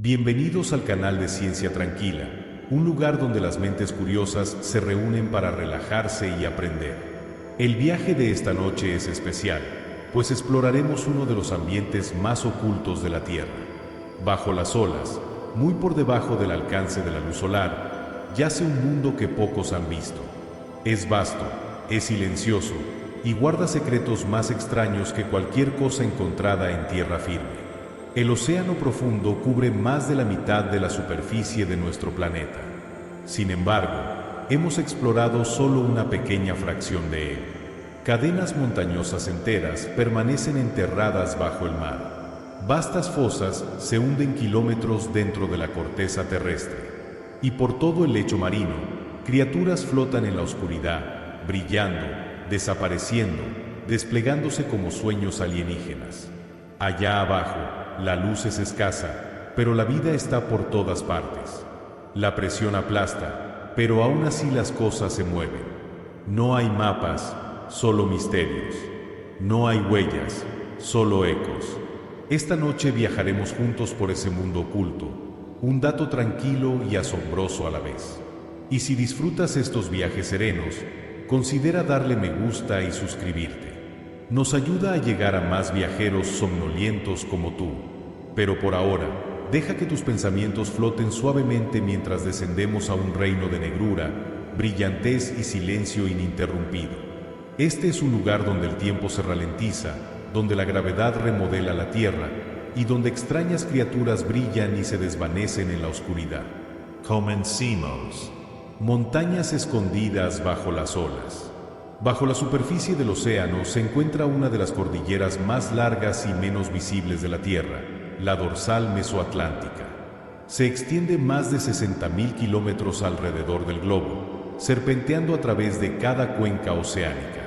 Bienvenidos al canal de Ciencia Tranquila, un lugar donde las mentes curiosas se reúnen para relajarse y aprender. El viaje de esta noche es especial, pues exploraremos uno de los ambientes más ocultos de la Tierra. Bajo las olas, muy por debajo del alcance de la luz solar, yace un mundo que pocos han visto. Es vasto, es silencioso y guarda secretos más extraños que cualquier cosa encontrada en tierra firme. El océano profundo cubre más de la mitad de la superficie de nuestro planeta. Sin embargo, hemos explorado solo una pequeña fracción de él. Cadenas montañosas enteras permanecen enterradas bajo el mar. Vastas fosas se hunden kilómetros dentro de la corteza terrestre. Y por todo el lecho marino, criaturas flotan en la oscuridad, brillando, desapareciendo, desplegándose como sueños alienígenas. Allá abajo, la luz es escasa, pero la vida está por todas partes. La presión aplasta, pero aún así las cosas se mueven. No hay mapas, solo misterios. No hay huellas, solo ecos. Esta noche viajaremos juntos por ese mundo oculto, un dato tranquilo y asombroso a la vez. Y si disfrutas estos viajes serenos, considera darle me gusta y suscribirte. Nos ayuda a llegar a más viajeros somnolientos como tú. Pero por ahora, deja que tus pensamientos floten suavemente mientras descendemos a un reino de negrura, brillantez y silencio ininterrumpido. Este es un lugar donde el tiempo se ralentiza, donde la gravedad remodela la tierra y donde extrañas criaturas brillan y se desvanecen en la oscuridad. Comencemos. Montañas escondidas bajo las olas. Bajo la superficie del océano se encuentra una de las cordilleras más largas y menos visibles de la Tierra, la dorsal mesoatlántica. Se extiende más de 60.000 kilómetros alrededor del globo, serpenteando a través de cada cuenca oceánica.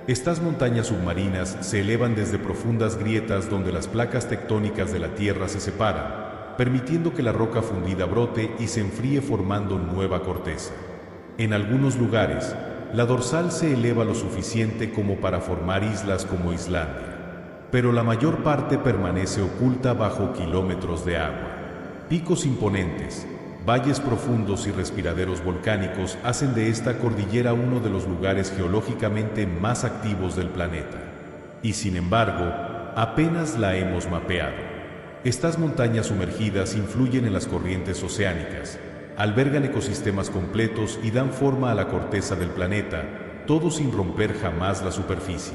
Estas montañas submarinas se elevan desde profundas grietas donde las placas tectónicas de la Tierra se separan, permitiendo que la roca fundida brote y se enfríe formando nueva corteza. En algunos lugares, la dorsal se eleva lo suficiente como para formar islas como Islandia, pero la mayor parte permanece oculta bajo kilómetros de agua. Picos imponentes, valles profundos y respiraderos volcánicos hacen de esta cordillera uno de los lugares geológicamente más activos del planeta. Y sin embargo, apenas la hemos mapeado. Estas montañas sumergidas influyen en las corrientes oceánicas, albergan ecosistemas completos y dan forma a la corteza del planeta, todo sin romper jamás la superficie.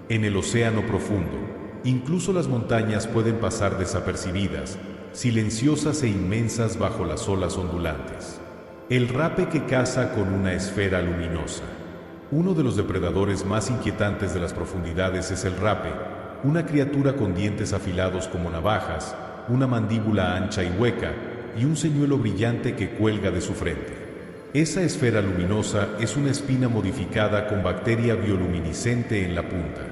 En el océano profundo, incluso las montañas pueden pasar desapercibidas, silenciosas e inmensas bajo las olas ondulantes. El rape que caza con una esfera luminosa. Uno de los depredadores más inquietantes de las profundidades es el rape, una criatura con dientes afilados como navajas, una mandíbula ancha y hueca, y un señuelo brillante que cuelga de su frente. Esa esfera luminosa es una espina modificada con bacteria bioluminiscente en la punta.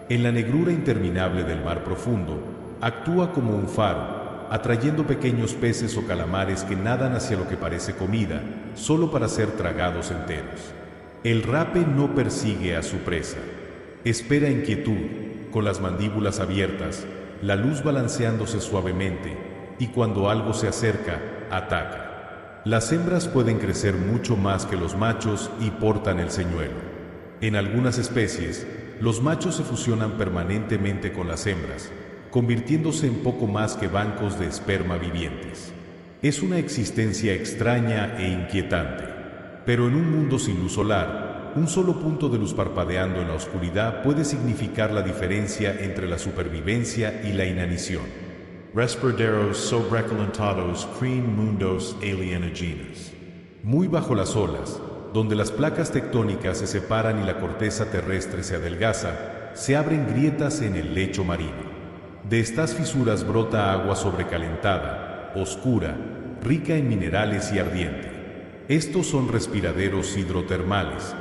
En la negrura interminable del mar profundo, actúa como un faro, atrayendo pequeños peces o calamares que nadan hacia lo que parece comida, solo para ser tragados enteros. El rape no persigue a su presa. Espera en quietud, con las mandíbulas abiertas, la luz balanceándose suavemente, y cuando algo se acerca, ataca. Las hembras pueden crecer mucho más que los machos y portan el señuelo. En algunas especies, los machos se fusionan permanentemente con las hembras, convirtiéndose en poco más que bancos de esperma vivientes. Es una existencia extraña e inquietante. Pero en un mundo sin luz solar, un solo punto de luz parpadeando en la oscuridad puede significar la diferencia entre la supervivencia y la inanición. Respiraderos sobrecalentados creen mundos alienígenas. Muy bajo las olas, donde las placas tectónicas se separan y la corteza terrestre se adelgaza, se abren grietas en el lecho marino. De estas fisuras brota agua sobrecalentada, oscura, rica en minerales y ardiente. Estos son respiraderos hidrotermales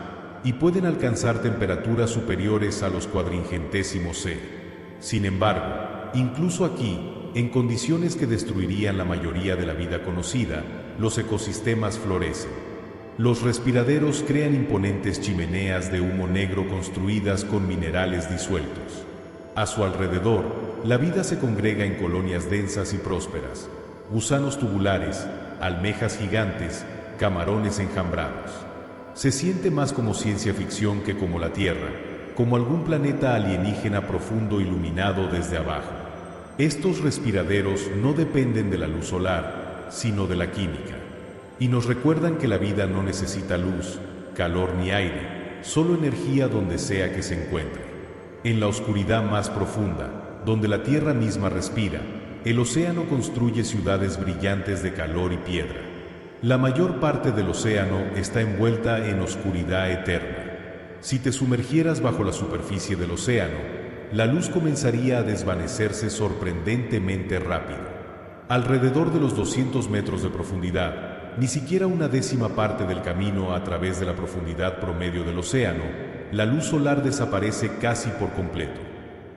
y pueden alcanzar temperaturas superiores a los cuadringentésimos C. Sin embargo, incluso aquí, en condiciones que destruirían la mayoría de la vida conocida, los ecosistemas florecen. Los respiraderos crean imponentes chimeneas de humo negro construidas con minerales disueltos. A su alrededor, la vida se congrega en colonias densas y prósperas. gusanos tubulares, almejas gigantes, camarones enjambrados. Se siente más como ciencia ficción que como la Tierra, como algún planeta alienígena profundo iluminado desde abajo. Estos respiraderos no dependen de la luz solar, sino de la química. Y nos recuerdan que la vida no necesita luz, calor ni aire, solo energía donde sea que se encuentre. En la oscuridad más profunda, donde la Tierra misma respira, el océano construye ciudades brillantes de calor y piedra. La mayor parte del océano está envuelta en oscuridad eterna. Si te sumergieras bajo la superficie del océano, la luz comenzaría a desvanecerse sorprendentemente rápido. Alrededor de los 200 metros de profundidad, ni siquiera una décima parte del camino a través de la profundidad promedio del océano, la luz solar desaparece casi por completo.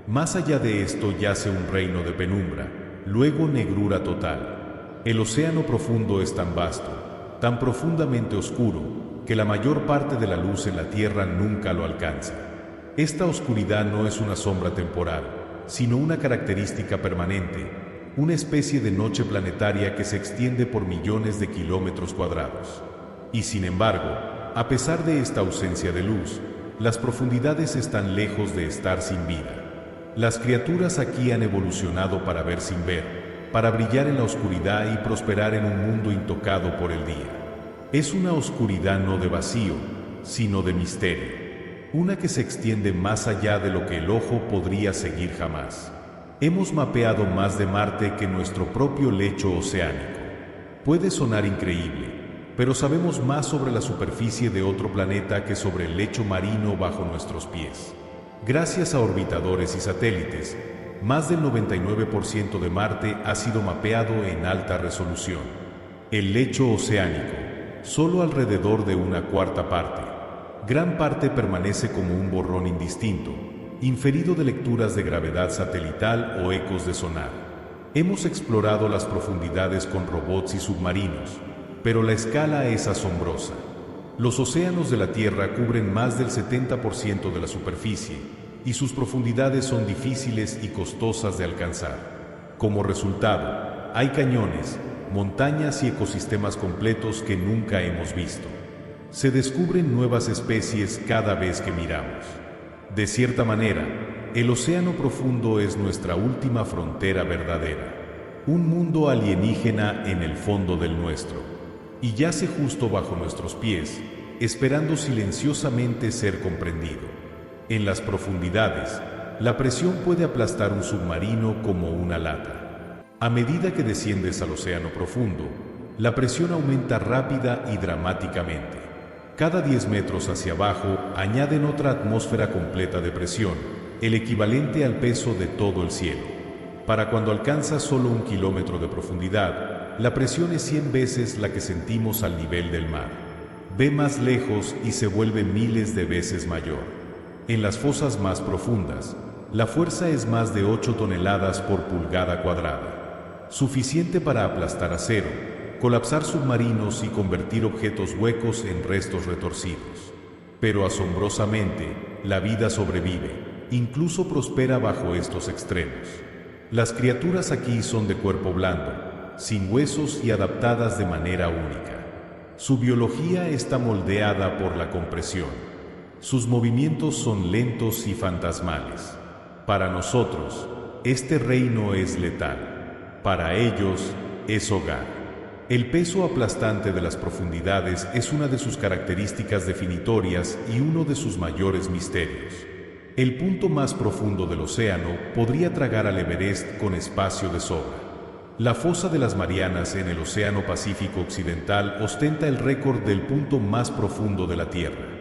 Más allá de esto yace un reino de penumbra, luego negrura total. El océano profundo es tan vasto, tan profundamente oscuro, que la mayor parte de la luz en la Tierra nunca lo alcanza. Esta oscuridad no es una sombra temporal, sino una característica permanente, una especie de noche planetaria que se extiende por millones de kilómetros cuadrados. Y sin embargo, a pesar de esta ausencia de luz, las profundidades están lejos de estar sin vida. Las criaturas aquí han evolucionado para ver sin ver, para brillar en la oscuridad y prosperar en un mundo intocado por el día. Es una oscuridad no de vacío, sino de misterio, una que se extiende más allá de lo que el ojo podría seguir jamás. Hemos mapeado más de Marte que nuestro propio lecho oceánico. Puede sonar increíble, pero sabemos más sobre la superficie de otro planeta que sobre el lecho marino bajo nuestros pies. Gracias a orbitadores y satélites, más del 99% de Marte ha sido mapeado en alta resolución. El lecho oceánico, solo alrededor de una cuarta parte. Gran parte permanece como un borrón indistinto, inferido de lecturas de gravedad satelital o ecos de sonar. Hemos explorado las profundidades con robots y submarinos, pero la escala es asombrosa. Los océanos de la Tierra cubren más del 70% de la superficie, y sus profundidades son difíciles y costosas de alcanzar. Como resultado, hay cañones, montañas y ecosistemas completos que nunca hemos visto. Se descubren nuevas especies cada vez que miramos. De cierta manera, el océano profundo es nuestra última frontera verdadera, un mundo alienígena en el fondo del nuestro, y yace justo bajo nuestros pies, esperando silenciosamente ser comprendido. En las profundidades, la presión puede aplastar un submarino como una lata. A medida que desciendes al océano profundo, la presión aumenta rápida y dramáticamente. Cada 10 metros hacia abajo añaden otra atmósfera completa de presión, el equivalente al peso de todo el cielo. Para cuando alcanza solo 1 kilómetro de profundidad, la presión es 100 veces la que sentimos al nivel del mar. Ve más lejos y se vuelve miles de veces mayor. En las fosas más profundas, la fuerza es más de 8 toneladas por pulgada cuadrada, suficiente para aplastar acero, colapsar submarinos y convertir objetos huecos en restos retorcidos. Pero asombrosamente, la vida sobrevive, incluso prospera bajo estos extremos. Las criaturas aquí son de cuerpo blando, sin huesos y adaptadas de manera única. Su biología está moldeada por la compresión. Sus movimientos son lentos y fantasmales. Para nosotros, este reino es letal. Para ellos, es hogar. El peso aplastante de las profundidades es una de sus características definitorias y uno de sus mayores misterios. El punto más profundo del océano podría tragar al Everest con espacio de sobra. La fosa de las Marianas en el Océano Pacífico Occidental ostenta el récord del punto más profundo de la Tierra.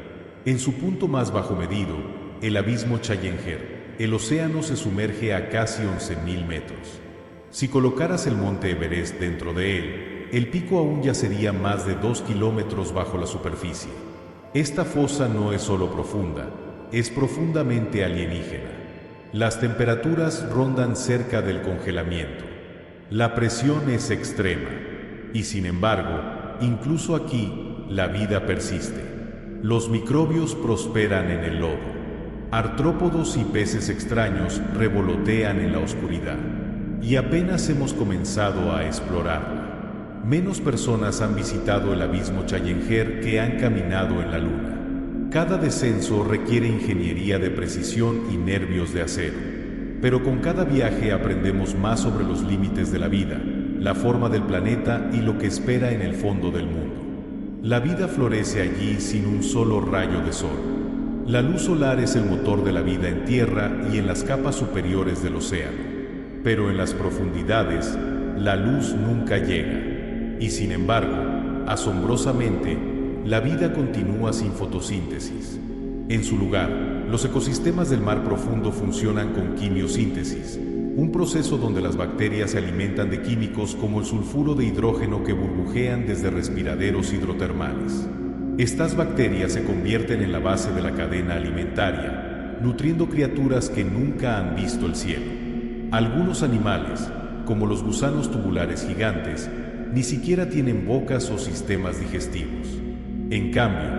En su punto más bajo medido, el abismo Challenger, el océano se sumerge a casi 11.000 metros. Si colocaras el monte Everest dentro de él, el pico aún yacería más de 2 kilómetros bajo la superficie. Esta fosa no es solo profunda, es profundamente alienígena. Las temperaturas rondan cerca del congelamiento. La presión es extrema. Y sin embargo, incluso aquí, la vida persiste. Los microbios prosperan en el lodo. Artrópodos y peces extraños revolotean en la oscuridad. y apenas hemos comenzado a explorarla. Menos personas han visitado el abismo Challenger que han caminado en la Luna. Cada descenso requiere ingeniería de precisión y nervios de acero. Pero con cada viaje aprendemos más sobre los límites de la vida, la forma del planeta y lo que espera en el fondo del mundo. La vida florece allí sin un solo rayo de sol. La luz solar es el motor de la vida en tierra y en las capas superiores del océano. Pero en las profundidades, la luz nunca llega. Y sin embargo, asombrosamente, la vida continúa sin fotosíntesis. En su lugar, los ecosistemas del mar profundo funcionan con quimiosíntesis, un proceso donde las bacterias se alimentan de químicos como el sulfuro de hidrógeno que burbujean desde respiraderos hidrotermales. Estas bacterias se convierten en la base de la cadena alimentaria, nutriendo criaturas que nunca han visto el cielo. Algunos animales, como los gusanos tubulares gigantes, ni siquiera tienen bocas o sistemas digestivos. En cambio,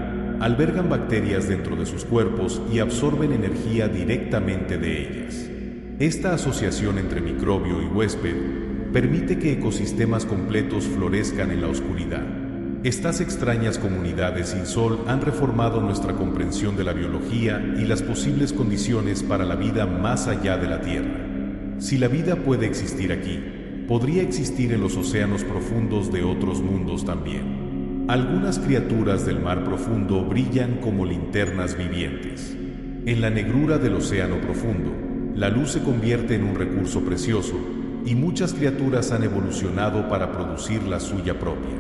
albergan bacterias dentro de sus cuerpos y absorben energía directamente de ellas. Esta asociación entre microbio y huésped permite que ecosistemas completos florezcan en la oscuridad. Estas extrañas comunidades sin sol han reformado nuestra comprensión de la biología y las posibles condiciones para la vida más allá de la Tierra. Si la vida puede existir aquí, podría existir en los océanos profundos de otros mundos también. Algunas criaturas del mar profundo brillan como linternas vivientes. En la negrura del océano profundo, la luz se convierte en un recurso precioso y muchas criaturas han evolucionado para producir la suya propia.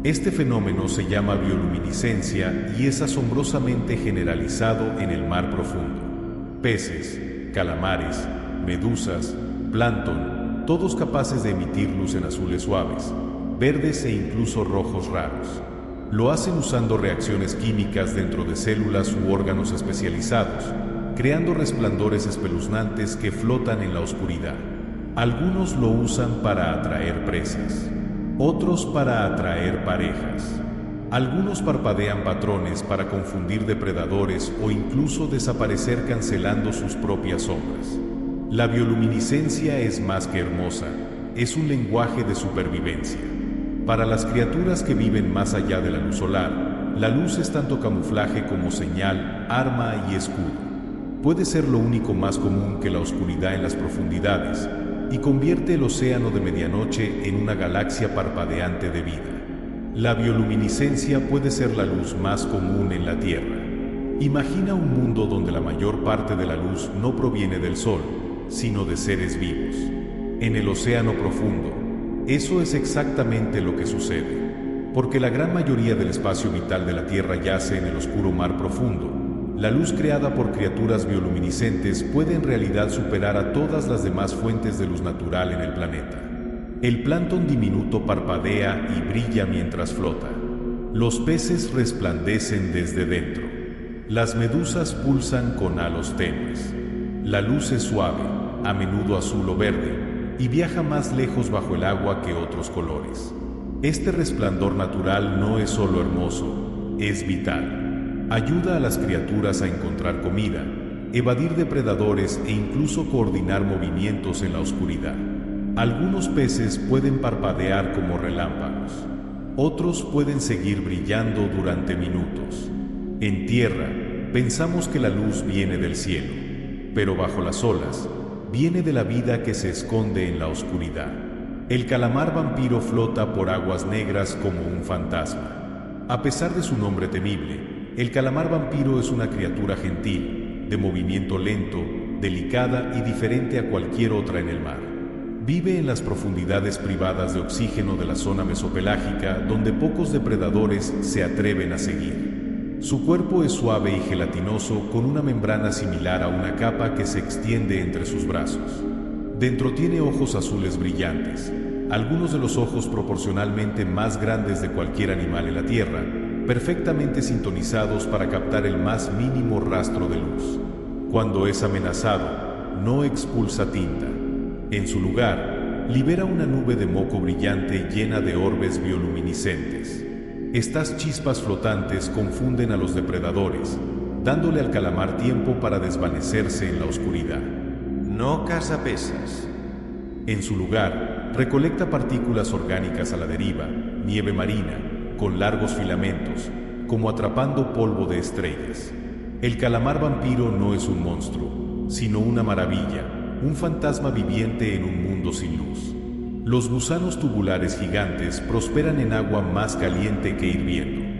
Este fenómeno se llama bioluminiscencia y es asombrosamente generalizado en el mar profundo. Peces, calamares, medusas, plancton, todos capaces de emitir luz en azules suaves, verdes e incluso rojos raros. Lo hacen usando reacciones químicas dentro de células u órganos especializados, creando resplandores espeluznantes que flotan en la oscuridad. Algunos lo usan para atraer presas, otros para atraer parejas. Algunos parpadean patrones para confundir depredadores o incluso desaparecer cancelando sus propias sombras. La bioluminiscencia es más que hermosa, es un lenguaje de supervivencia. Para las criaturas que viven más allá de la luz solar, la luz es tanto camuflaje como señal, arma y escudo. Puede ser lo único más común que la oscuridad en las profundidades, y convierte el océano de medianoche en una galaxia parpadeante de vida. La bioluminiscencia puede ser la luz más común en la Tierra. Imagina un mundo donde la mayor parte de la luz no proviene del Sol, sino de seres vivos. En el océano profundo, eso es exactamente lo que sucede. Porque la gran mayoría del espacio vital de la Tierra yace en el oscuro mar profundo, la luz creada por criaturas bioluminiscentes puede en realidad superar a todas las demás fuentes de luz natural en el planeta. El plancton diminuto parpadea y brilla mientras flota. Los peces resplandecen desde dentro. Las medusas pulsan con halos tenues. La luz es suave, a menudo azul o verde, y viaja más lejos bajo el agua que otros colores. Este resplandor natural no es solo hermoso, es vital. Ayuda a las criaturas a encontrar comida, evadir depredadores e incluso coordinar movimientos en la oscuridad. Algunos peces pueden parpadear como relámpagos. Otros pueden seguir brillando durante minutos. En tierra, pensamos que la luz viene del cielo, pero bajo las olas, viene de la vida que se esconde en la oscuridad. El calamar vampiro flota por aguas negras como un fantasma. A pesar de su nombre temible, el calamar vampiro es una criatura gentil, de movimiento lento, delicada y diferente a cualquier otra en el mar. Vive en las profundidades privadas de oxígeno de la zona mesopelágica, donde pocos depredadores se atreven a seguir. Su cuerpo es suave y gelatinoso, con una membrana similar a una capa que se extiende entre sus brazos. Dentro tiene ojos azules brillantes, algunos de los ojos proporcionalmente más grandes de cualquier animal en la Tierra, perfectamente sintonizados para captar el más mínimo rastro de luz. Cuando es amenazado, no expulsa tinta. En su lugar, libera una nube de moco brillante llena de orbes bioluminiscentes. Estas chispas flotantes confunden a los depredadores, dándole al calamar tiempo para desvanecerse en la oscuridad. No cazapesas. En su lugar, recolecta partículas orgánicas a la deriva, nieve marina, con largos filamentos, como atrapando polvo de estrellas. El calamar vampiro no es un monstruo, sino una maravilla, un fantasma viviente en un mundo sin luz. Los gusanos tubulares gigantes prosperan en agua más caliente que hirviendo.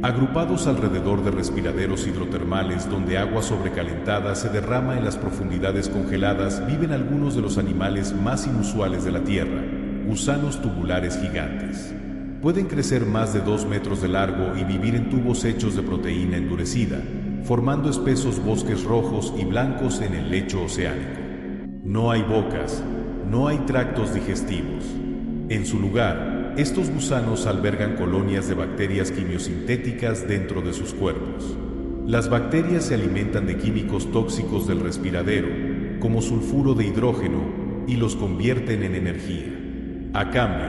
Agrupados alrededor de respiraderos hidrotermales donde agua sobrecalentada se derrama en las profundidades congeladas, viven algunos de los animales más inusuales de la Tierra, gusanos tubulares gigantes. Pueden crecer más de 2 metros de largo y vivir en tubos hechos de proteína endurecida, formando espesos bosques rojos y blancos en el lecho oceánico. No hay bocas, no hay tractos digestivos. En su lugar, estos gusanos albergan colonias de bacterias quimiosintéticas dentro de sus cuerpos. Las bacterias se alimentan de químicos tóxicos del respiradero, como sulfuro de hidrógeno, y los convierten en energía. A cambio,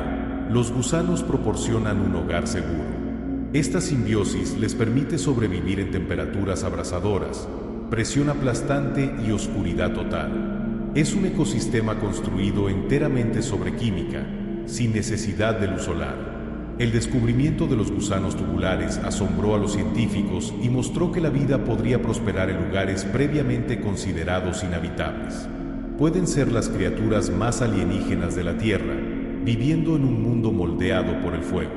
los gusanos proporcionan un hogar seguro. Esta simbiosis les permite sobrevivir en temperaturas abrasadoras, presión aplastante y oscuridad total. Es un ecosistema construido enteramente sobre química, sin necesidad de luz solar. El descubrimiento de los gusanos tubulares asombró a los científicos y mostró que la vida podría prosperar en lugares previamente considerados inhabitables. Pueden ser las criaturas más alienígenas de la Tierra, viviendo en un mundo moldeado por el fuego.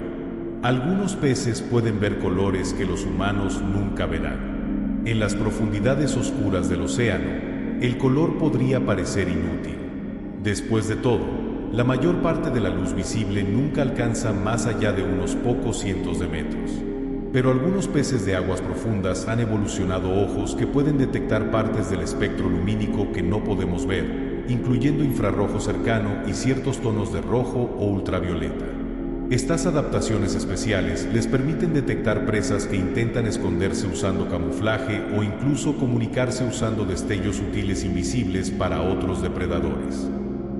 Algunos peces pueden ver colores que los humanos nunca verán. En las profundidades oscuras del océano, el color podría parecer inútil. Después de todo, la mayor parte de la luz visible nunca alcanza más allá de unos pocos cientos de metros. Pero algunos peces de aguas profundas han evolucionado ojos que pueden detectar partes del espectro lumínico que no podemos ver, incluyendo infrarrojo cercano y ciertos tonos de rojo o ultravioleta. Estas adaptaciones especiales les permiten detectar presas que intentan esconderse usando camuflaje o incluso comunicarse usando destellos sutiles invisibles para otros depredadores.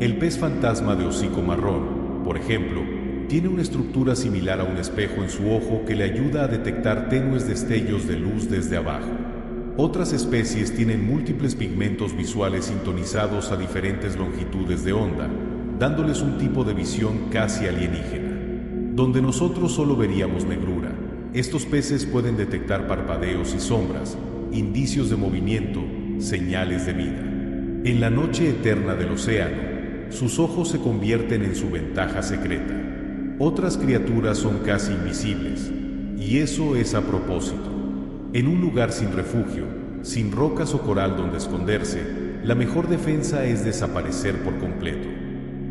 El pez fantasma de hocico marrón, por ejemplo, tiene una estructura similar a un espejo en su ojo que le ayuda a detectar tenues destellos de luz desde abajo. Otras especies tienen múltiples pigmentos visuales sintonizados a diferentes longitudes de onda, dándoles un tipo de visión casi alienígena. Donde nosotros solo veríamos negrura, estos peces pueden detectar parpadeos y sombras, indicios de movimiento, señales de vida. En la noche eterna del océano, sus ojos se convierten en su ventaja secreta. Otras criaturas son casi invisibles, y eso es a propósito. En un lugar sin refugio, sin rocas o coral donde esconderse, la mejor defensa es desaparecer por completo.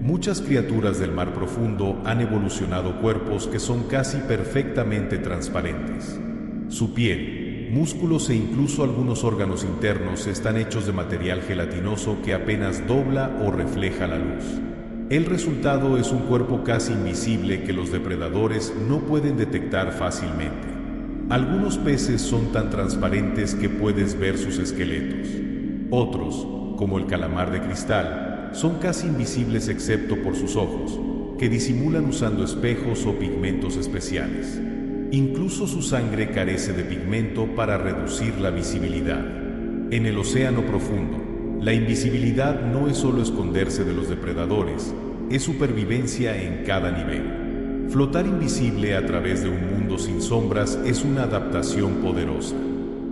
Muchas criaturas del mar profundo han evolucionado cuerpos que son casi perfectamente transparentes. Su piel, músculos e incluso algunos órganos internos están hechos de material gelatinoso que apenas dobla o refleja la luz. El resultado es un cuerpo casi invisible que los depredadores no pueden detectar fácilmente. Algunos peces son tan transparentes que puedes ver sus esqueletos. Otros, como el calamar de cristal, son casi invisibles excepto por sus ojos, que disimulan usando espejos o pigmentos especiales. Incluso su sangre carece de pigmento para reducir la visibilidad. En el océano profundo, la invisibilidad no es solo esconderse de los depredadores, es supervivencia en cada nivel. Flotar invisible a través de un mundo sin sombras es una adaptación poderosa.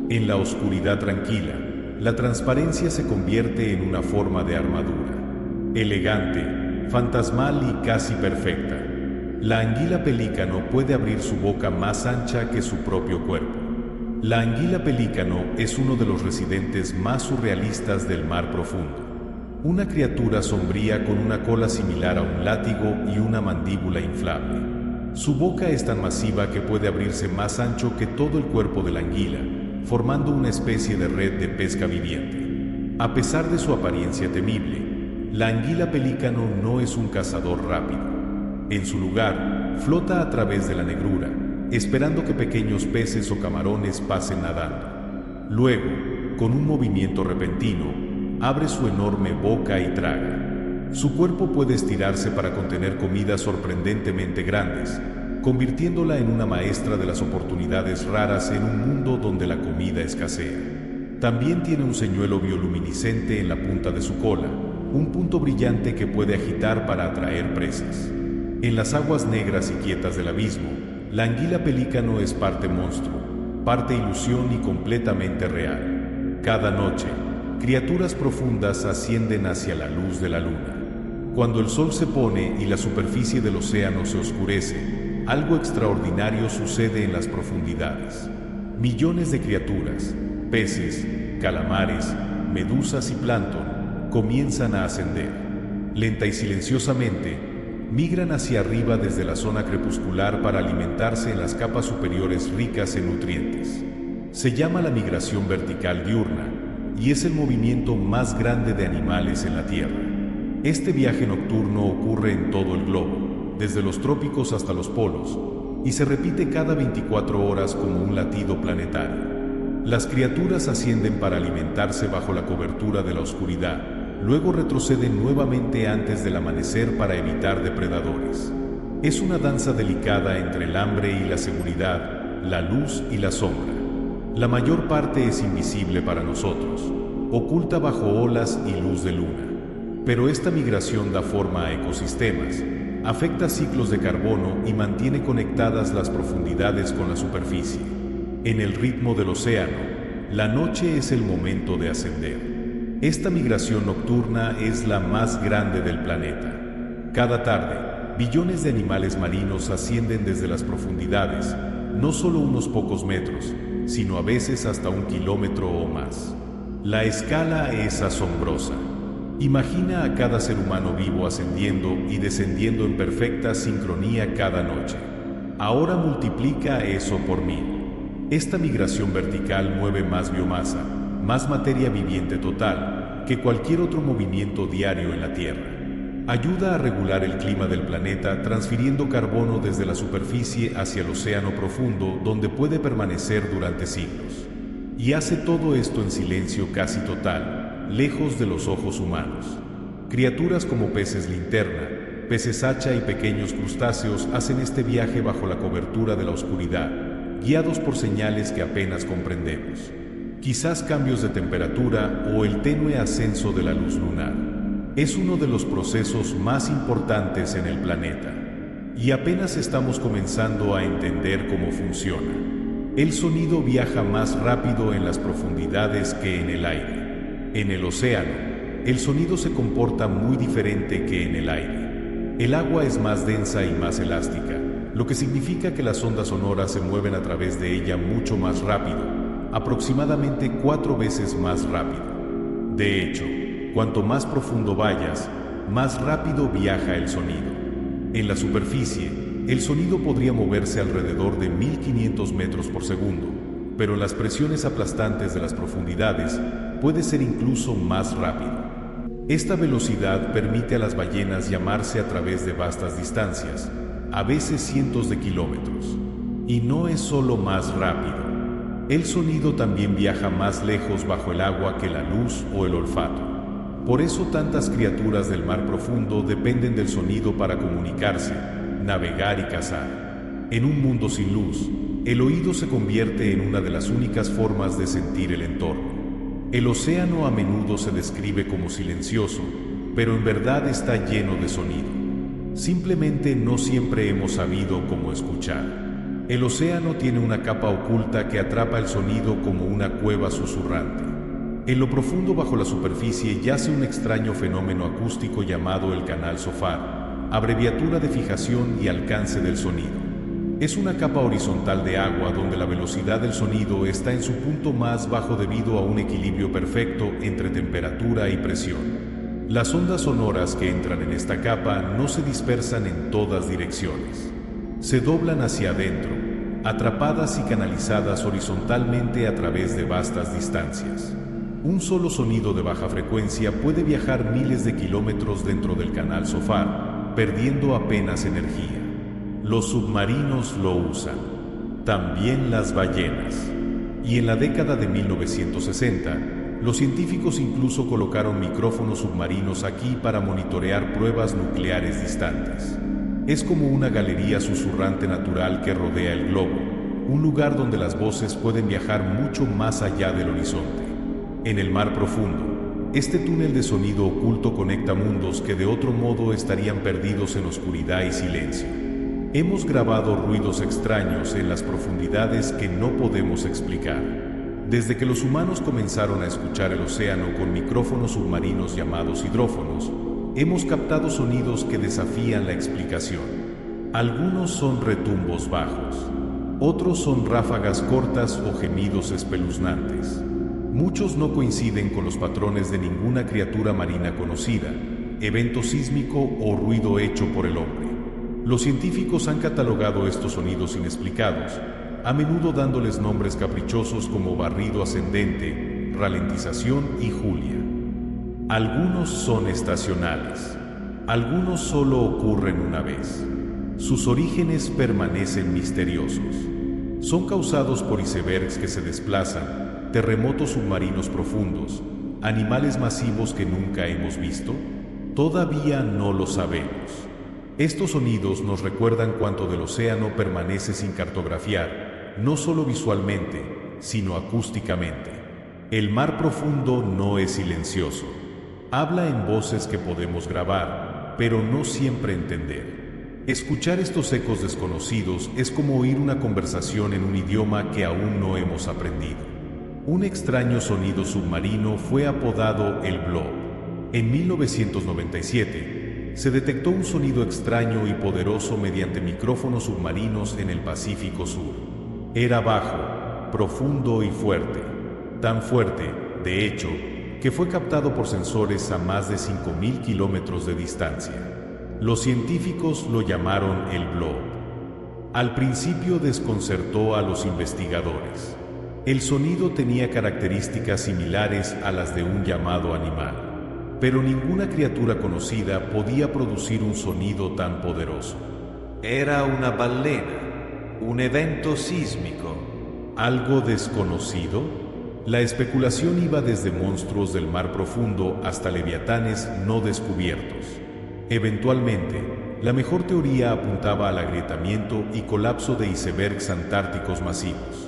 En la oscuridad tranquila, la transparencia se convierte en una forma de armadura. Elegante, fantasmal y casi perfecta. La anguila pelícano puede abrir su boca más ancha que su propio cuerpo. La anguila pelícano es uno de los residentes más surrealistas del mar profundo. Una criatura sombría con una cola similar a un látigo y una mandíbula inflable. Su boca es tan masiva que puede abrirse más ancho que todo el cuerpo de la anguila, formando una especie de red de pesca viviente. A pesar de su apariencia temible, la anguila pelícano no es un cazador rápido. En su lugar, flota a través de la negrura, esperando que pequeños peces o camarones pasen nadando. Luego, con un movimiento repentino, abre su enorme boca y traga. Su cuerpo puede estirarse para contener comidas sorprendentemente grandes, convirtiéndola en una maestra de las oportunidades raras en un mundo donde la comida escasea. También tiene un señuelo bioluminiscente en la punta de su cola, un punto brillante que puede agitar para atraer presas. En las aguas negras y quietas del abismo, la anguila pelícano es parte monstruo, parte ilusión y completamente real. Cada noche, criaturas profundas ascienden hacia la luz de la luna. Cuando el sol se pone y la superficie del océano se oscurece, algo extraordinario sucede en las profundidades. Millones de criaturas, peces, calamares, medusas y plancton, comienzan a ascender. Lenta y silenciosamente, migran hacia arriba desde la zona crepuscular para alimentarse en las capas superiores ricas en nutrientes. Se llama la migración vertical diurna y es el movimiento más grande de animales en la Tierra. Este viaje nocturno ocurre en todo el globo, desde los trópicos hasta los polos, y se repite cada 24 horas como un latido planetario. Las criaturas ascienden para alimentarse bajo la cobertura de la oscuridad, luego retroceden nuevamente antes del amanecer para evitar depredadores. Es una danza delicada entre el hambre y la seguridad, la luz y la sombra. La mayor parte es invisible para nosotros, oculta bajo olas y luz de luna. Pero esta migración da forma a ecosistemas, afecta ciclos de carbono y mantiene conectadas las profundidades con la superficie. En el ritmo del océano, la noche es el momento de ascender. Esta migración nocturna es la más grande del planeta. Cada tarde, billones de animales marinos ascienden desde las profundidades, no solo unos pocos metros, sino a veces hasta 1 kilómetro o más. La escala es asombrosa. Imagina a cada ser humano vivo ascendiendo y descendiendo en perfecta sincronía cada noche. Ahora multiplica eso por 1000. Esta migración vertical mueve más biomasa, más materia viviente total, que cualquier otro movimiento diario en la Tierra. Ayuda a regular el clima del planeta transfiriendo carbono desde la superficie hacia el océano profundo, donde puede permanecer durante siglos. Y hace todo esto en silencio casi total, lejos de los ojos humanos. Criaturas como peces linterna, peces hacha y pequeños crustáceos hacen este viaje bajo la cobertura de la oscuridad, guiados por señales que apenas comprendemos. Quizás cambios de temperatura o el tenue ascenso de la luz lunar. Es uno de los procesos más importantes en el planeta. Y apenas estamos comenzando a entender cómo funciona. El sonido viaja más rápido en las profundidades que en el aire. En el océano, el sonido se comporta muy diferente que en el aire. El agua es más densa y más elástica, lo que significa que las ondas sonoras se mueven a través de ella mucho más rápido, aproximadamente 4 veces más rápido. De hecho, cuanto más profundo vayas, más rápido viaja el sonido. En la superficie, el sonido podría moverse alrededor de 1500 metros por segundo, pero las presiones aplastantes de las profundidades puede ser incluso más rápido. Esta velocidad permite a las ballenas llamarse a través de vastas distancias, a veces cientos de kilómetros. Y no es solo más rápido. El sonido también viaja más lejos bajo el agua que la luz o el olfato. Por eso tantas criaturas del mar profundo dependen del sonido para comunicarse, navegar y cazar. En un mundo sin luz, el oído se convierte en una de las únicas formas de sentir el entorno. El océano a menudo se describe como silencioso, pero en verdad está lleno de sonido. Simplemente no siempre hemos sabido cómo escuchar. El océano tiene una capa oculta que atrapa el sonido como una cueva susurrante. En lo profundo bajo la superficie yace un extraño fenómeno acústico llamado el canal SOFAR, abreviatura de fijación y alcance del sonido. Es una capa horizontal de agua donde la velocidad del sonido está en su punto más bajo debido a un equilibrio perfecto entre temperatura y presión. Las ondas sonoras que entran en esta capa no se dispersan en todas direcciones. Se doblan hacia adentro, atrapadas y canalizadas horizontalmente a través de vastas distancias. Un solo sonido de baja frecuencia puede viajar miles de kilómetros dentro del canal SOFAR, perdiendo apenas energía. Los submarinos lo usan, también las ballenas. Y en la década de 1960, los científicos incluso colocaron micrófonos submarinos aquí para monitorear pruebas nucleares distantes. Es como una galería susurrante natural que rodea el globo, un lugar donde las voces pueden viajar mucho más allá del horizonte. En el mar profundo, Este túnel de sonido oculto conecta mundos que de otro modo estarían perdidos en oscuridad y silencio. Hemos grabado ruidos extraños en las profundidades que no podemos explicar. Desde que los humanos comenzaron a escuchar el océano con micrófonos submarinos llamados hidrófonos, hemos captado sonidos que desafían la explicación. Algunos son retumbos bajos, otros son ráfagas cortas o gemidos espeluznantes. Muchos no coinciden con los patrones de ninguna criatura marina conocida, evento sísmico o ruido hecho por el hombre. Los científicos han catalogado estos sonidos inexplicados, a menudo dándoles nombres caprichosos como barrido ascendente, ralentización y Julia. Algunos son estacionales, algunos solo ocurren una vez. Sus orígenes permanecen misteriosos. Son causados por icebergs que se desplazan, terremotos submarinos profundos, animales masivos que nunca hemos visto. Todavía no lo sabemos. Estos sonidos nos recuerdan cuánto del océano permanece sin cartografiar, no solo visualmente, sino acústicamente. El mar profundo no es silencioso. Habla en voces que podemos grabar, pero no siempre entender. Escuchar estos ecos desconocidos es como oír una conversación en un idioma que aún no hemos aprendido. Un extraño sonido submarino fue apodado el Blob. En 1997, se detectó un sonido extraño y poderoso mediante micrófonos submarinos en el Pacífico Sur. Era bajo, profundo y fuerte. Tan fuerte, de hecho, que fue captado por sensores a más de 5.000 kilómetros de distancia. Los científicos lo llamaron el Blob. Al principio desconcertó a los investigadores. El sonido tenía características similares a las de un llamado animal. Pero ninguna criatura conocida podía producir un sonido tan poderoso. Era una ballena, un evento sísmico. ¿Algo desconocido? La especulación iba desde monstruos del mar profundo hasta leviatanes no descubiertos. Eventualmente, la mejor teoría apuntaba al agrietamiento y colapso de icebergs antárticos masivos.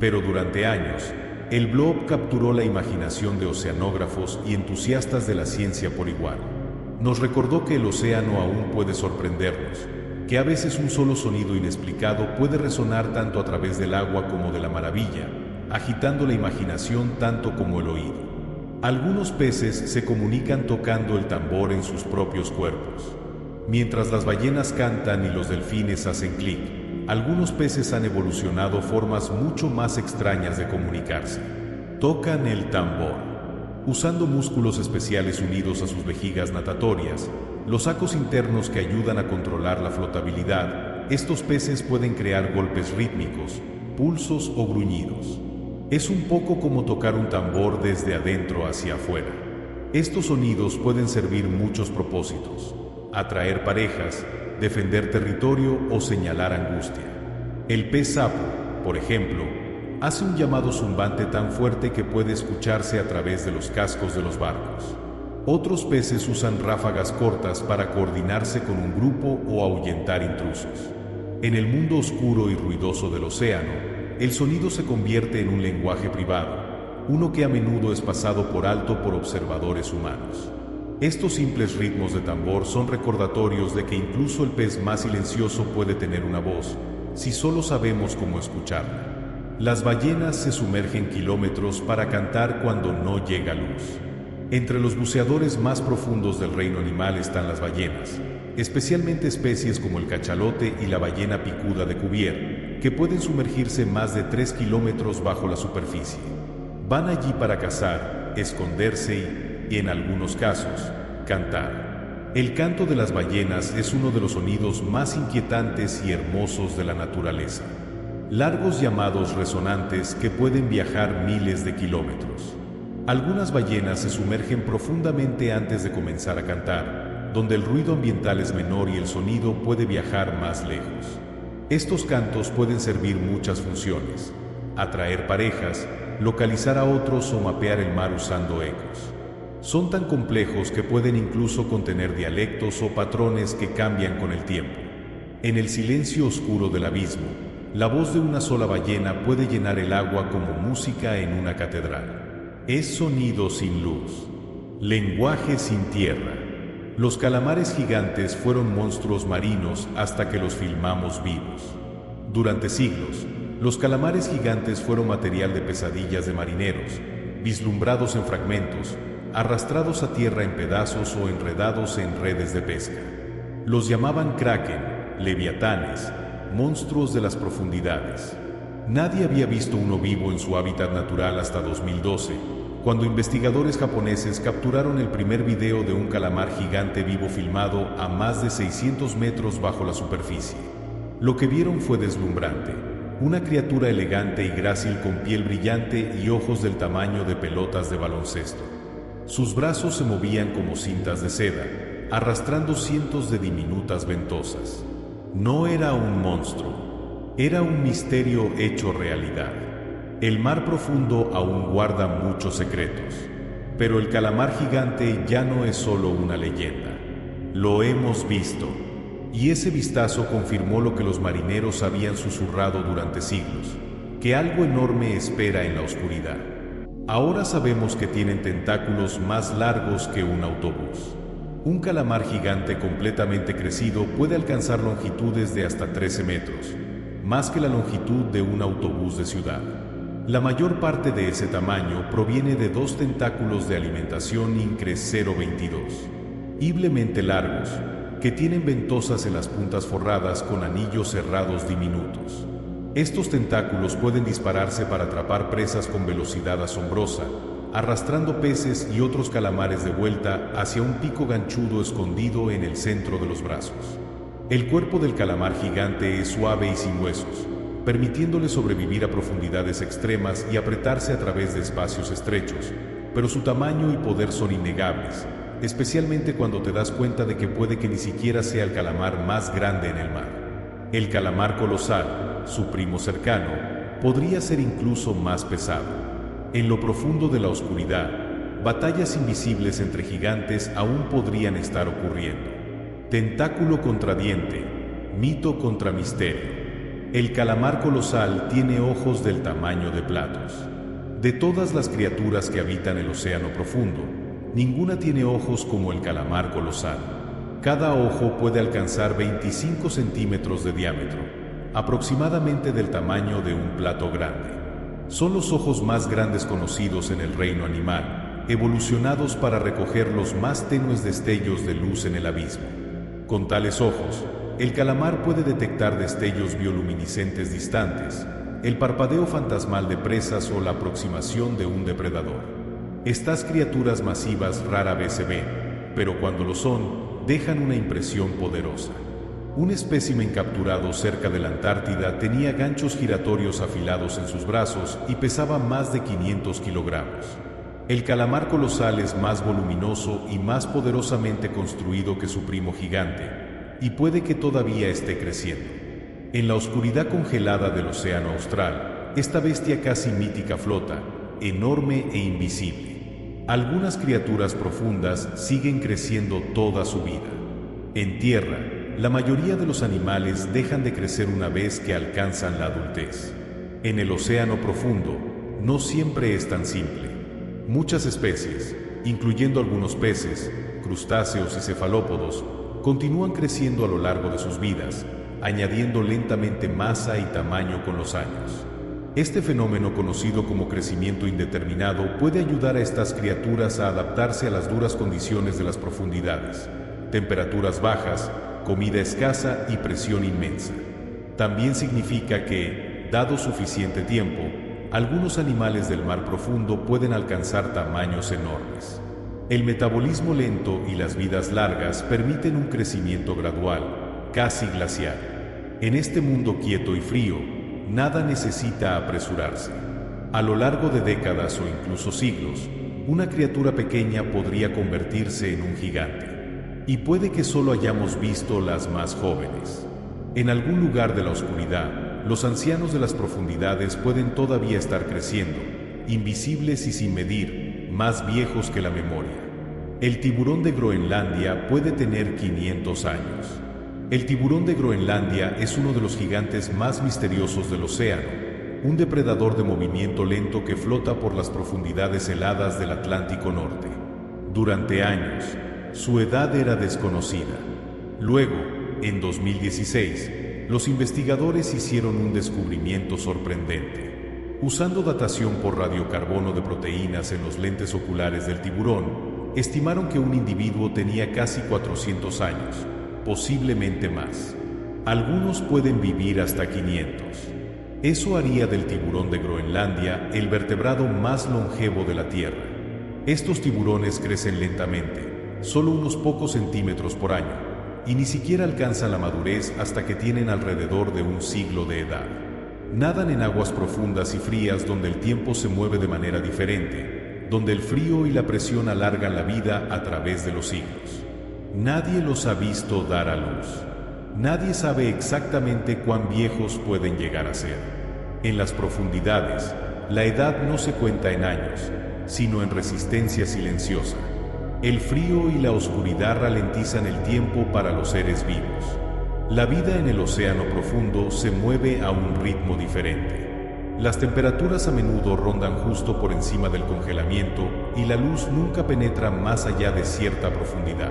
Pero durante años, el Blob capturó la imaginación de oceanógrafos y entusiastas de la ciencia por igual. Nos recordó que el océano aún puede sorprendernos, que a veces un solo sonido inexplicado puede resonar tanto a través del agua como de la maravilla, agitando la imaginación tanto como el oído. Algunos peces se comunican tocando el tambor en sus propios cuerpos. Mientras las ballenas cantan y los delfines hacen clic, algunos peces han evolucionado formas mucho más extrañas de comunicarse. Tocan el tambor. Usando músculos especiales unidos a sus vejigas natatorias, los sacos internos que ayudan a controlar la flotabilidad, estos peces pueden crear golpes rítmicos, pulsos o gruñidos. Es un poco como tocar un tambor desde adentro hacia afuera. Estos sonidos pueden servir muchos propósitos: atraer parejas, defender territorio o señalar angustia. El pez sapo, por ejemplo, hace un llamado zumbante tan fuerte que puede escucharse a través de los cascos de los barcos. Otros peces usan ráfagas cortas para coordinarse con un grupo o ahuyentar intrusos. En el mundo oscuro y ruidoso del océano, el sonido se convierte en un lenguaje privado, uno que a menudo es pasado por alto por observadores humanos. Estos simples ritmos de tambor son recordatorios de que incluso el pez más silencioso puede tener una voz, si solo sabemos cómo escucharla. Las ballenas se sumergen kilómetros para cantar cuando no llega luz. Entre los buceadores más profundos del reino animal están las ballenas, especialmente especies como el cachalote y la ballena picuda de Cuvier, que pueden sumergirse más de 3 kilómetros bajo la superficie. Van allí para cazar, esconderse y, en algunos casos, cantar. El canto de las ballenas es uno de los sonidos más inquietantes y hermosos de la naturaleza. Largos llamados resonantes que pueden viajar miles de kilómetros. Algunas ballenas se sumergen profundamente antes de comenzar a cantar, donde el ruido ambiental es menor y el sonido puede viajar más lejos. Estos cantos pueden servir muchas funciones: atraer parejas, localizar a otros o mapear el mar usando ecos. Son tan complejos que pueden incluso contener dialectos o patrones que cambian con el tiempo. En el silencio oscuro del abismo, la voz de una sola ballena puede llenar el agua como música en una catedral. Es sonido sin luz. Lenguaje sin tierra. Los calamares gigantes fueron monstruos marinos hasta que los filmamos vivos. Durante siglos, los calamares gigantes fueron material de pesadillas de marineros, vislumbrados en fragmentos, arrastrados a tierra en pedazos o enredados en redes de pesca. Los llamaban kraken, leviatanes, monstruos de las profundidades. Nadie había visto uno vivo en su hábitat natural hasta 2012, cuando investigadores japoneses capturaron el primer video de un calamar gigante vivo filmado a más de 600 metros bajo la superficie. Lo que vieron fue deslumbrante, una criatura elegante y grácil con piel brillante y ojos del tamaño de pelotas de baloncesto. Sus brazos se movían como cintas de seda, arrastrando cientos de diminutas ventosas. No era un monstruo, era un misterio hecho realidad. El mar profundo aún guarda muchos secretos, pero el calamar gigante ya no es solo una leyenda. Lo hemos visto, y ese vistazo confirmó lo que los marineros habían susurrado durante siglos, que algo enorme espera en la oscuridad. Ahora sabemos que tienen tentáculos más largos que un autobús. Un calamar gigante completamente crecido puede alcanzar longitudes de hasta 13 metros, más que la longitud de un autobús de ciudad. La mayor parte de ese tamaño proviene de dos tentáculos de alimentación Incre 022, horriblemente largos, que tienen ventosas en las puntas forradas con anillos cerrados diminutos. Estos tentáculos pueden dispararse para atrapar presas con velocidad asombrosa, arrastrando peces y otros calamares de vuelta hacia un pico ganchudo escondido en el centro de los brazos. El cuerpo del calamar gigante es suave y sin huesos, permitiéndole sobrevivir a profundidades extremas y apretarse a través de espacios estrechos, pero su tamaño y poder son innegables, especialmente cuando te das cuenta de que puede que ni siquiera sea el calamar más grande en el mar. El calamar colosal, su primo cercano, podría ser incluso más pesado. En lo profundo de la oscuridad, batallas invisibles entre gigantes aún podrían estar ocurriendo. Tentáculo contra diente, mito contra misterio. El calamar colosal tiene ojos del tamaño de platos. De todas las criaturas que habitan el océano profundo, ninguna tiene ojos como el calamar colosal. Cada ojo puede alcanzar 25 centímetros de diámetro, aproximadamente del tamaño de un plato grande. Son los ojos más grandes conocidos en el reino animal, evolucionados para recoger los más tenues destellos de luz en el abismo. Con tales ojos, el calamar puede detectar destellos bioluminiscentes distantes, el parpadeo fantasmal de presas o la aproximación de un depredador. Estas criaturas masivas rara vez se ven, pero cuando lo son, dejan una impresión poderosa. Un espécimen capturado cerca de la Antártida tenía ganchos giratorios afilados en sus brazos y pesaba más de 500 kilogramos. El calamar colosal es más voluminoso y más poderosamente construido que su primo gigante, y puede que todavía esté creciendo. En la oscuridad congelada del océano austral, esta bestia casi mítica flota, enorme e invisible. Algunas criaturas profundas siguen creciendo toda su vida. En tierra, la mayoría de los animales dejan de crecer una vez que alcanzan la adultez. En el océano profundo, no siempre es tan simple. Muchas especies, incluyendo algunos peces, crustáceos y cefalópodos, continúan creciendo a lo largo de sus vidas, añadiendo lentamente masa y tamaño con los años. Este fenómeno, conocido como crecimiento indeterminado, puede ayudar a estas criaturas a adaptarse a las duras condiciones de las profundidades, temperaturas bajas, comida escasa y presión inmensa. También significa que, dado suficiente tiempo, algunos animales del mar profundo pueden alcanzar tamaños enormes. El metabolismo lento y las vidas largas permiten un crecimiento gradual, casi glacial. En este mundo quieto y frío, nada necesita apresurarse. A lo largo de décadas o incluso siglos, una criatura pequeña podría convertirse en un gigante. Y puede que solo hayamos visto las más jóvenes. En algún lugar de la oscuridad, los ancianos de las profundidades pueden todavía estar creciendo, invisibles y sin medir, más viejos que la memoria. El tiburón de Groenlandia puede tener 500 años. El tiburón de Groenlandia es uno de los gigantes más misteriosos del océano, un depredador de movimiento lento que flota por las profundidades heladas del Atlántico Norte. Durante años, su edad era desconocida. Luego, en 2016, los investigadores hicieron un descubrimiento sorprendente. Usando datación por radiocarbono de proteínas en los lentes oculares del tiburón, estimaron que un individuo tenía casi 400 años, posiblemente más. Algunos pueden vivir hasta 500. Eso haría del tiburón de Groenlandia el vertebrado más longevo de la Tierra. Estos tiburones crecen lentamente, solo unos pocos centímetros por año, y ni siquiera alcanzan la madurez hasta que tienen alrededor de un siglo de edad. Nadan en aguas profundas y frías donde el tiempo se mueve de manera diferente, donde el frío y la presión alargan la vida a través de los siglos. Nadie los ha visto dar a luz. Nadie sabe exactamente cuán viejos pueden llegar a ser. En las profundidades, la edad no se cuenta en años, sino en resistencia silenciosa. El frío y la oscuridad ralentizan el tiempo para los seres vivos. La vida en el océano profundo se mueve a un ritmo diferente. Las temperaturas a menudo rondan justo por encima del congelamiento y la luz nunca penetra más allá de cierta profundidad.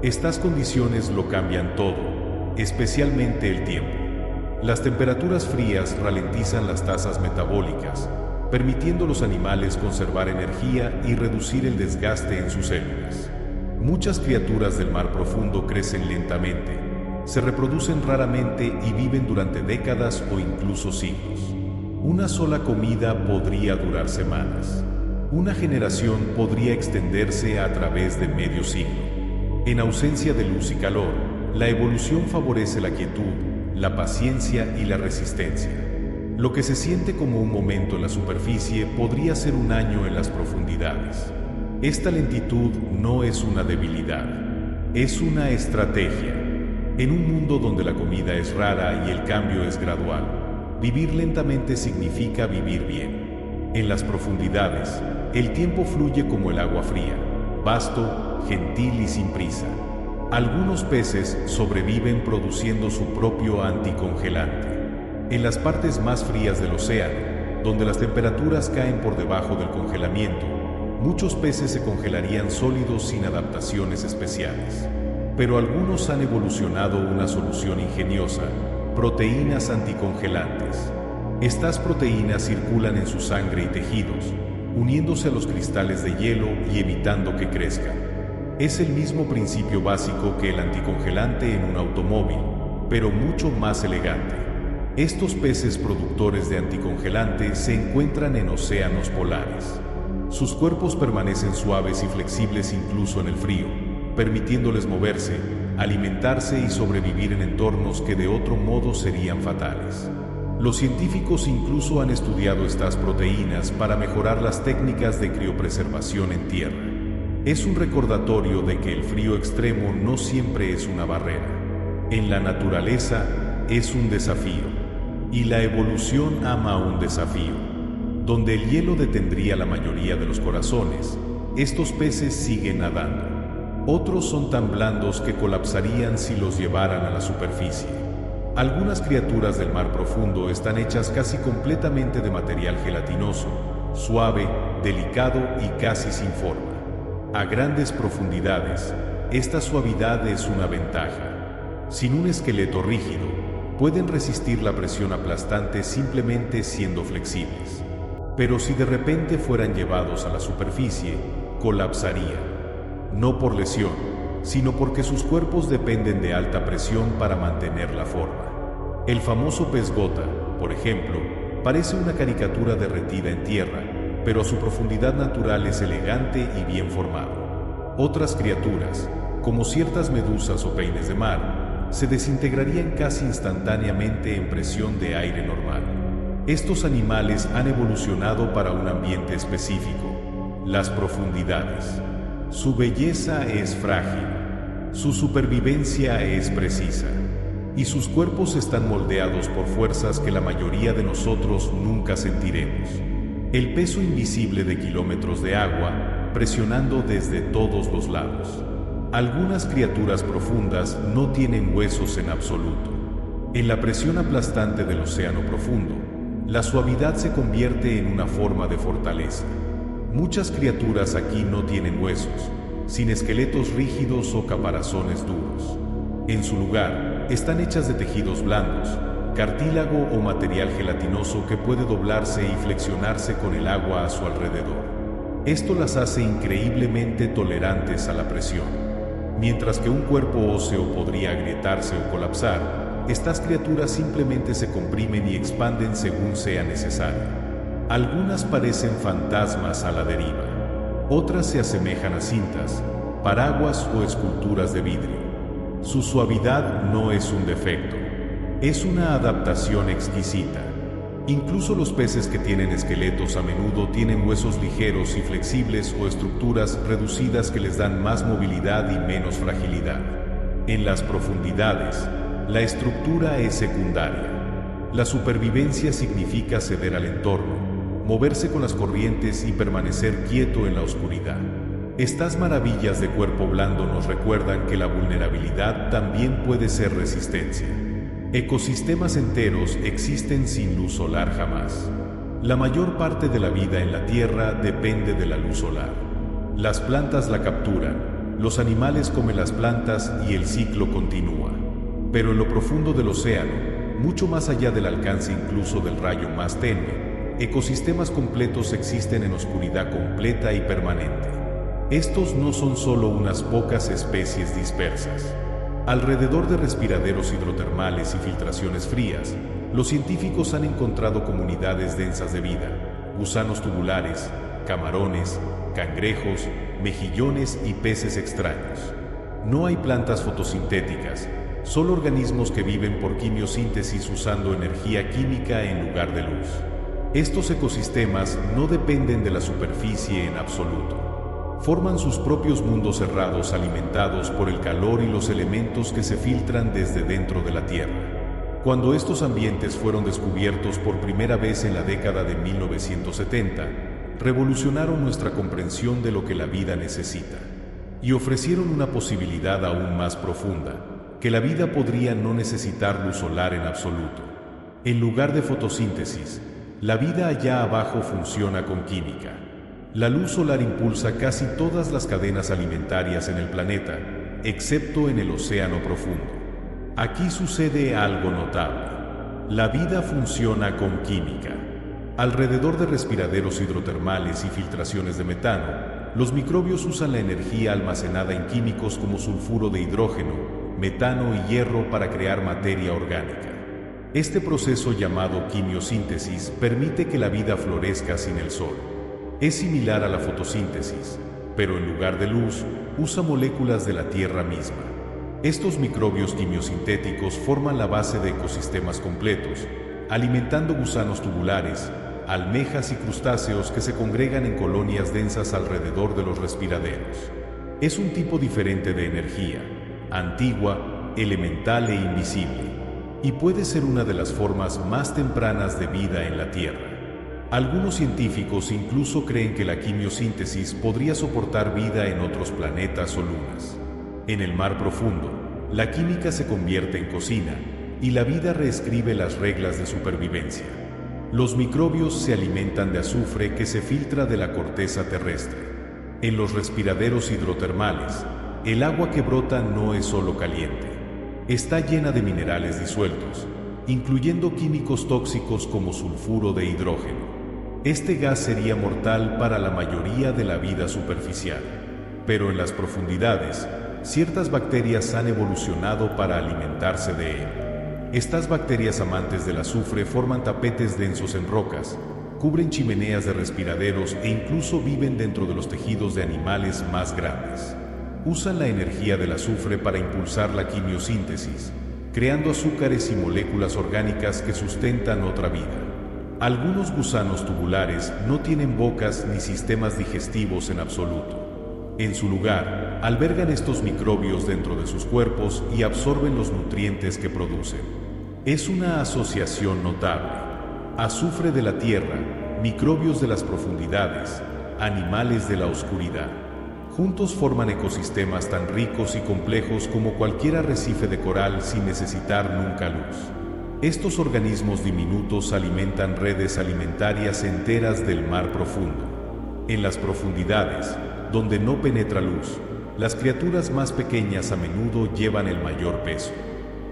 Estas condiciones lo cambian todo, especialmente el tiempo. Las temperaturas frías ralentizan las tasas metabólicas, permitiendo a los animales conservar energía y reducir el desgaste en sus células. Muchas criaturas del mar profundo crecen lentamente, se reproducen raramente y viven durante décadas o incluso siglos. Una sola comida podría durar semanas. Una generación podría extenderse a través de medio siglo. En ausencia de luz y calor, la evolución favorece la quietud, la paciencia y la resistencia. Lo que se siente como un momento en la superficie podría ser un año en las profundidades. Esta lentitud no es una debilidad, es una estrategia. En un mundo donde la comida es rara y el cambio es gradual, vivir lentamente significa vivir bien. En las profundidades, el tiempo fluye como el agua fría, vasto, gentil y sin prisa. Algunos peces sobreviven produciendo su propio anticongelante. En las partes más frías del océano, donde las temperaturas caen por debajo del congelamiento, muchos peces se congelarían sólidos sin adaptaciones especiales. Pero algunos han evolucionado una solución ingeniosa: proteínas anticongelantes. Estas proteínas circulan en su sangre y tejidos, uniéndose a los cristales de hielo y evitando que crezcan. Es el mismo principio básico que el anticongelante en un automóvil, pero mucho más elegante. Estos peces productores de anticongelante se encuentran en océanos polares. Sus cuerpos permanecen suaves y flexibles incluso en el frío, permitiéndoles moverse, alimentarse y sobrevivir en entornos que de otro modo serían fatales. Los científicos incluso han estudiado estas proteínas para mejorar las técnicas de criopreservación en tierra. Es un recordatorio de que el frío extremo no siempre es una barrera. En la naturaleza es un desafío. Y la evolución ama un desafío. Donde el hielo detendría la mayoría de los corazones, estos peces siguen nadando. Otros son tan blandos que colapsarían si los llevaran a la superficie. Algunas criaturas del mar profundo están hechas casi completamente de material gelatinoso, suave, delicado y casi sin forma. A grandes profundidades, esta suavidad es una ventaja. Sin un esqueleto rígido, pueden resistir la presión aplastante simplemente siendo flexibles. Pero si de repente fueran llevados a la superficie, colapsarían. No por lesión, sino porque sus cuerpos dependen de alta presión para mantener la forma. El famoso pez gota, por ejemplo, parece una caricatura derretida en tierra, pero a su profundidad natural es elegante y bien formado. Otras criaturas, como ciertas medusas o peines de mar, se desintegrarían casi instantáneamente en presión de aire normal. Estos animales han evolucionado para un ambiente específico, las profundidades. Su belleza es frágil, su supervivencia es precisa, y sus cuerpos están moldeados por fuerzas que la mayoría de nosotros nunca sentiremos. El peso invisible de kilómetros de agua presionando desde todos los lados. Algunas criaturas profundas no tienen huesos en absoluto. En la presión aplastante del océano profundo, la suavidad se convierte en una forma de fortaleza. Muchas criaturas aquí no tienen huesos, sin esqueletos rígidos o caparazones duros. En su lugar, están hechas de tejidos blandos, cartílago o material gelatinoso que puede doblarse y flexionarse con el agua a su alrededor. Esto las hace increíblemente tolerantes a la presión. Mientras que un cuerpo óseo podría agrietarse o colapsar, estas criaturas simplemente se comprimen y expanden según sea necesario. Algunas parecen fantasmas a la deriva. Otras se asemejan a cintas, paraguas o esculturas de vidrio. Su suavidad no es un defecto, es una adaptación exquisita. Incluso los peces que tienen esqueletos a menudo tienen huesos ligeros y flexibles o estructuras reducidas que les dan más movilidad y menos fragilidad. En las profundidades, la estructura es secundaria. La supervivencia significa ceder al entorno, moverse con las corrientes y permanecer quieto en la oscuridad. Estas maravillas de cuerpo blando nos recuerdan que la vulnerabilidad también puede ser resistencia. Ecosistemas enteros existen sin luz solar jamás. La mayor parte de la vida en la Tierra depende de la luz solar. Las plantas la capturan, los animales comen las plantas y el ciclo continúa. Pero en lo profundo del océano, mucho más allá del alcance incluso del rayo más tenue, ecosistemas completos existen en oscuridad completa y permanente. Estos no son solo unas pocas especies dispersas. Alrededor de respiraderos hidrotermales y filtraciones frías, los científicos han encontrado comunidades densas de vida, gusanos tubulares, camarones, cangrejos, mejillones y peces extraños. No hay plantas fotosintéticas, solo organismos que viven por quimiosíntesis usando energía química en lugar de luz. Estos ecosistemas no dependen de la superficie en absoluto. Forman sus propios mundos cerrados alimentados por el calor y los elementos que se filtran desde dentro de la Tierra. Cuando estos ambientes fueron descubiertos por primera vez en la década de 1970, revolucionaron nuestra comprensión de lo que la vida necesita y ofrecieron una posibilidad aún más profunda, que la vida podría no necesitar luz solar en absoluto. En lugar de fotosíntesis, la vida allá abajo funciona con química. La luz solar impulsa casi todas las cadenas alimentarias en el planeta, excepto en el océano profundo. Aquí sucede algo notable. La vida funciona con química. Alrededor de respiraderos hidrotermales y filtraciones de metano, los microbios usan la energía almacenada en químicos como sulfuro de hidrógeno, metano y hierro para crear materia orgánica. Este proceso llamado quimiosíntesis permite que la vida florezca sin el sol. Es similar a la fotosíntesis, pero en lugar de luz, usa moléculas de la Tierra misma. Estos microbios quimiosintéticos forman la base de ecosistemas completos, alimentando gusanos tubulares, almejas y crustáceos que se congregan en colonias densas alrededor de los respiraderos. Es un tipo diferente de energía, antigua, elemental e invisible, y puede ser una de las formas más tempranas de vida en la Tierra. Algunos científicos incluso creen que la quimiosíntesis podría soportar vida en otros planetas o lunas. En el mar profundo, la química se convierte en cocina y la vida reescribe las reglas de supervivencia. Los microbios se alimentan de azufre que se filtra de la corteza terrestre. En los respiraderos hidrotermales, el agua que brota no es solo caliente. Está llena de minerales disueltos, incluyendo químicos tóxicos como sulfuro de hidrógeno. Este gas sería mortal para la mayoría de la vida superficial. Pero en las profundidades, ciertas bacterias han evolucionado para alimentarse de él. Estas bacterias amantes del azufre forman tapetes densos en rocas, cubren chimeneas de respiraderos e incluso viven dentro de los tejidos de animales más grandes. Usan la energía del azufre para impulsar la quimiosíntesis, creando azúcares y moléculas orgánicas que sustentan otra vida. Algunos gusanos tubulares no tienen bocas ni sistemas digestivos en absoluto. En su lugar, albergan estos microbios dentro de sus cuerpos y absorben los nutrientes que producen. Es una asociación notable. Azufre de la tierra, microbios de las profundidades, animales de la oscuridad. Juntos forman ecosistemas tan ricos y complejos como cualquier arrecife de coral sin necesitar nunca luz. Estos organismos diminutos alimentan redes alimentarias enteras del mar profundo. En las profundidades, donde no penetra luz, las criaturas más pequeñas a menudo llevan el mayor peso.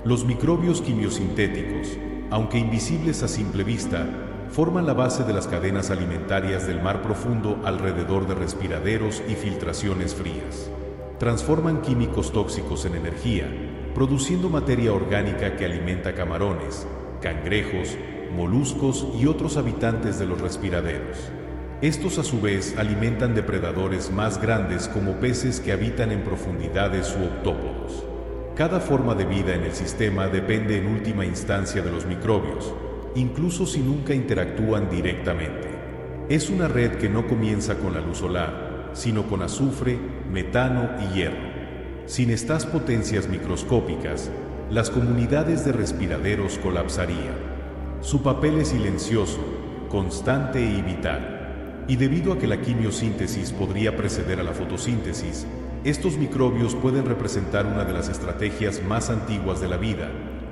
Los microbios quimiosintéticos, aunque invisibles a simple vista, forman la base de las cadenas alimentarias del mar profundo alrededor de respiraderos y filtraciones frías. Transforman químicos tóxicos en energía, produciendo materia orgánica que alimenta camarones, cangrejos, moluscos y otros habitantes de los respiraderos. Estos a su vez alimentan depredadores más grandes como peces que habitan en profundidades u octópodos. Cada forma de vida en el sistema depende en última instancia de los microbios, incluso si nunca interactúan directamente. Es una red que no comienza con la luz solar, sino con azufre, metano y hierro. Sin estas potencias microscópicas, las comunidades de respiraderos colapsarían. Su papel es silencioso, constante y vital. Y debido a que la quimiosíntesis podría preceder a la fotosíntesis, estos microbios pueden representar una de las estrategias más antiguas de la vida,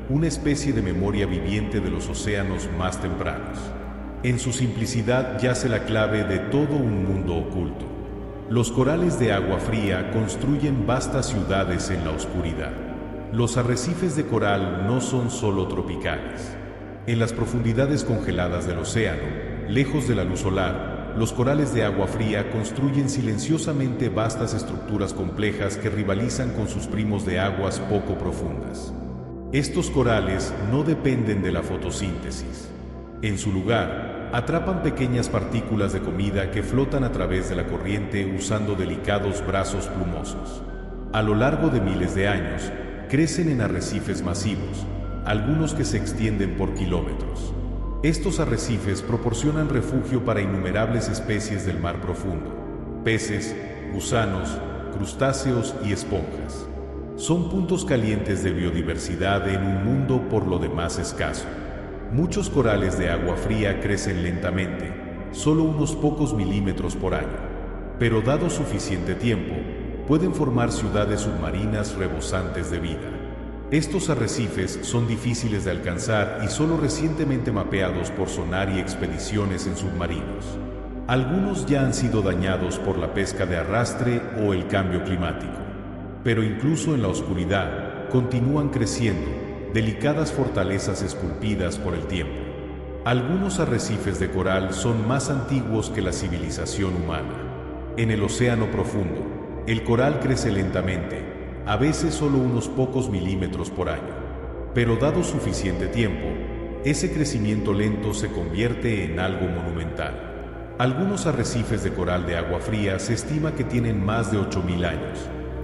una especie de memoria viviente de los océanos más tempranos. En su simplicidad yace la clave de todo un mundo oculto. Los corales de agua fría construyen vastas ciudades en la oscuridad. Los arrecifes de coral no son solo tropicales. En las profundidades congeladas del océano, lejos de la luz solar, los corales de agua fría construyen silenciosamente vastas estructuras complejas que rivalizan con sus primos de aguas poco profundas. Estos corales no dependen de la fotosíntesis. En su lugar, atrapan pequeñas partículas de comida que flotan a través de la corriente usando delicados brazos plumosos. A lo largo de miles de años, crecen en arrecifes masivos, algunos que se extienden por kilómetros. Estos arrecifes proporcionan refugio para innumerables especies del mar profundo: peces, gusanos, crustáceos y esponjas. Son puntos calientes de biodiversidad en un mundo por lo demás escaso. Muchos corales de agua fría crecen lentamente, solo unos pocos milímetros por año, pero dado suficiente tiempo, pueden formar ciudades submarinas rebosantes de vida. Estos arrecifes son difíciles de alcanzar y solo recientemente mapeados por sonar y expediciones en submarinos. Algunos ya han sido dañados por la pesca de arrastre o el cambio climático. Pero incluso en la oscuridad, continúan creciendo, delicadas fortalezas esculpidas por el tiempo. Algunos arrecifes de coral son más antiguos que la civilización humana. En el océano profundo, el coral crece lentamente, a veces solo unos pocos milímetros por año. Pero dado suficiente tiempo, ese crecimiento lento se convierte en algo monumental. Algunos arrecifes de coral de agua fría se estima que tienen más de 8.000 años,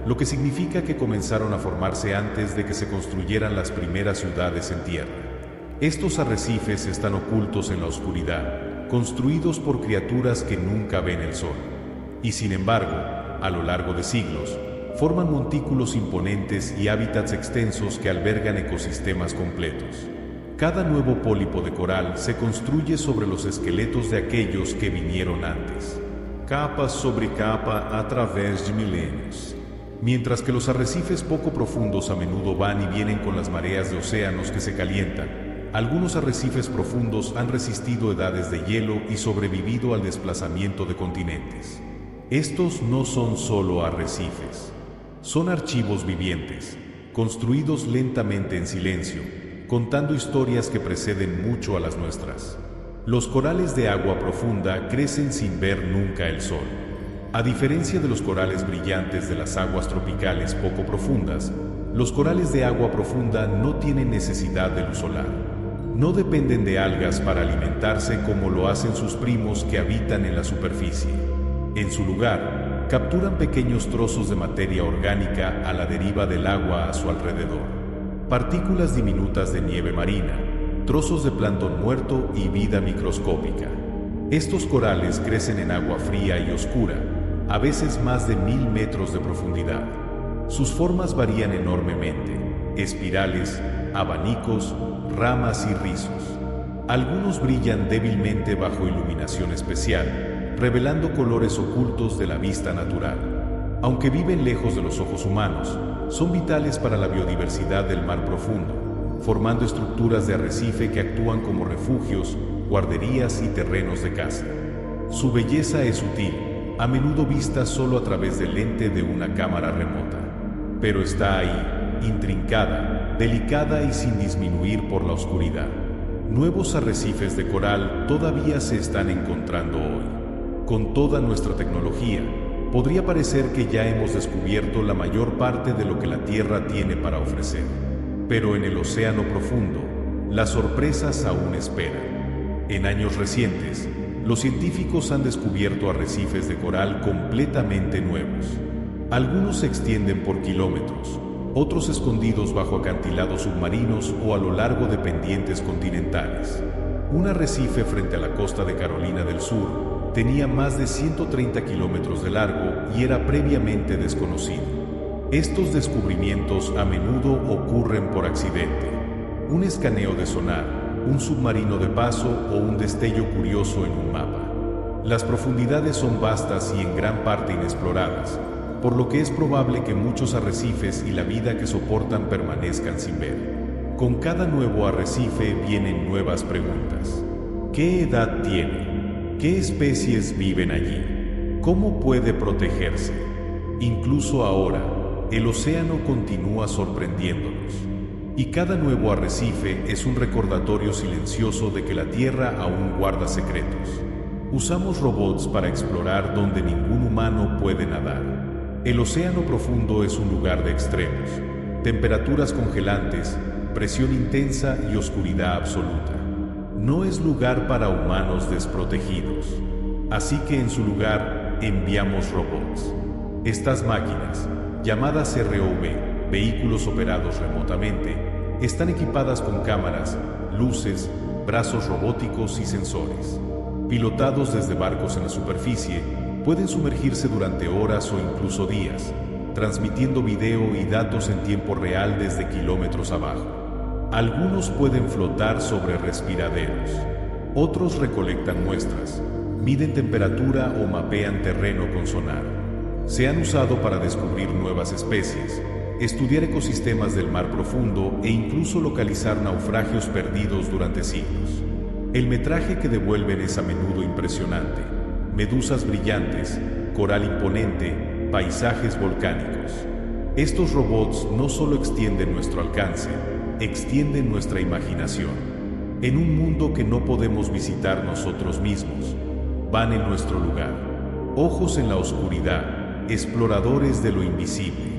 lo que significa que comenzaron a formarse antes de que se construyeran las primeras ciudades en tierra. Estos arrecifes están ocultos en la oscuridad, construidos por criaturas que nunca ven el sol. Y sin embargo, a lo largo de siglos, forman montículos imponentes y hábitats extensos que albergan ecosistemas completos. Cada nuevo pólipo de coral se construye sobre los esqueletos de aquellos que vinieron antes, capa sobre capa a través de milenios. Mientras que los arrecifes poco profundos a menudo van y vienen con las mareas de océanos que se calientan, algunos arrecifes profundos han resistido edades de hielo y sobrevivido al desplazamiento de continentes. Estos no son solo arrecifes. Son archivos vivientes, construidos lentamente en silencio, contando historias que preceden mucho a las nuestras. Los corales de agua profunda crecen sin ver nunca el sol. A diferencia de los corales brillantes de las aguas tropicales poco profundas, los corales de agua profunda no tienen necesidad de luz solar. No dependen de algas para alimentarse como lo hacen sus primos que habitan en la superficie. En su lugar, capturan pequeños trozos de materia orgánica a la deriva del agua a su alrededor. Partículas diminutas de nieve marina, trozos de plancton muerto y vida microscópica. Estos corales crecen en agua fría y oscura, a veces más de 1000 metros de profundidad. Sus formas varían enormemente: espirales, abanicos, ramas y rizos. Algunos brillan débilmente bajo iluminación especial, revelando colores ocultos de la vista natural. Aunque viven lejos de los ojos humanos, son vitales para la biodiversidad del mar profundo, formando estructuras de arrecife que actúan como refugios, guarderías y terrenos de caza. Su belleza es sutil, a menudo vista solo a través del lente de una cámara remota. Pero está ahí, intrincada, delicada y sin disminuir por la oscuridad. Nuevos arrecifes de coral todavía se están encontrando hoy. Con toda nuestra tecnología, podría parecer que ya hemos descubierto la mayor parte de lo que la Tierra tiene para ofrecer. Pero en el océano profundo, las sorpresas aún esperan. En años recientes, los científicos han descubierto arrecifes de coral completamente nuevos. Algunos se extienden por kilómetros, otros escondidos bajo acantilados submarinos o a lo largo de pendientes continentales. Un arrecife frente a la costa de Carolina del Sur tenía más de 130 kilómetros de largo y era previamente desconocido. Estos descubrimientos a menudo ocurren por accidente. Un escaneo de sonar, un submarino de paso o un destello curioso en un mapa. Las profundidades son vastas y en gran parte inexploradas, por lo que es probable que muchos arrecifes y la vida que soportan permanezcan sin ver. Con cada nuevo arrecife vienen nuevas preguntas. ¿Qué edad tiene? ¿Qué especies viven allí? ¿Cómo puede protegerse? Incluso ahora, el océano continúa sorprendiéndonos. Y cada nuevo arrecife es un recordatorio silencioso de que la Tierra aún guarda secretos. Usamos robots para explorar donde ningún humano puede nadar. El océano profundo es un lugar de extremos, temperaturas congelantes, presión intensa y oscuridad absoluta. No es lugar para humanos desprotegidos. Así que en su lugar, enviamos robots. Estas máquinas, llamadas ROV, vehículos operados remotamente, están equipadas con cámaras, luces, brazos robóticos y sensores. Pilotados desde barcos en la superficie, pueden sumergirse durante horas o incluso días, transmitiendo video y datos en tiempo real desde kilómetros abajo. Algunos pueden flotar sobre respiraderos. Otros recolectan muestras, miden temperatura o mapean terreno con sonar. Se han usado para descubrir nuevas especies, estudiar ecosistemas del mar profundo e incluso localizar naufragios perdidos durante siglos. El metraje que devuelven es a menudo impresionante. Medusas brillantes, coral imponente, paisajes volcánicos. Estos robots no solo extienden nuestro alcance, extienden nuestra imaginación. En un mundo que no podemos visitar nosotros mismos, van en nuestro lugar. Ojos en la oscuridad, exploradores de lo invisible.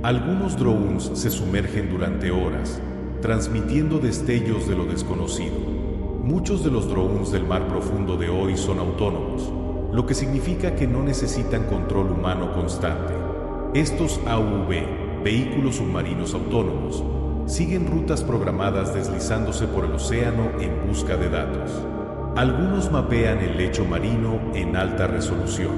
Algunos drones se sumergen durante horas, transmitiendo destellos de lo desconocido. Muchos de los drones del mar profundo de hoy son autónomos, lo que significa que no necesitan control humano constante. Estos AUV, vehículos submarinos autónomos, siguen rutas programadas deslizándose por el océano en busca de datos. Algunos mapean el lecho marino en alta resolución.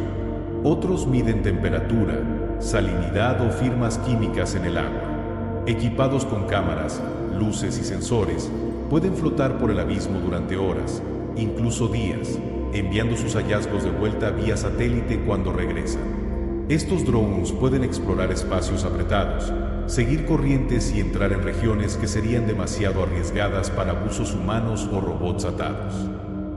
Otros miden temperatura, salinidad o firmas químicas en el agua. Equipados con cámaras, luces y sensores, pueden flotar por el abismo durante horas, incluso días, enviando sus hallazgos de vuelta vía satélite cuando regresan. Estos drones pueden explorar espacios apretados, seguir corrientes y entrar en regiones que serían demasiado arriesgadas para abusos humanos o robots atados.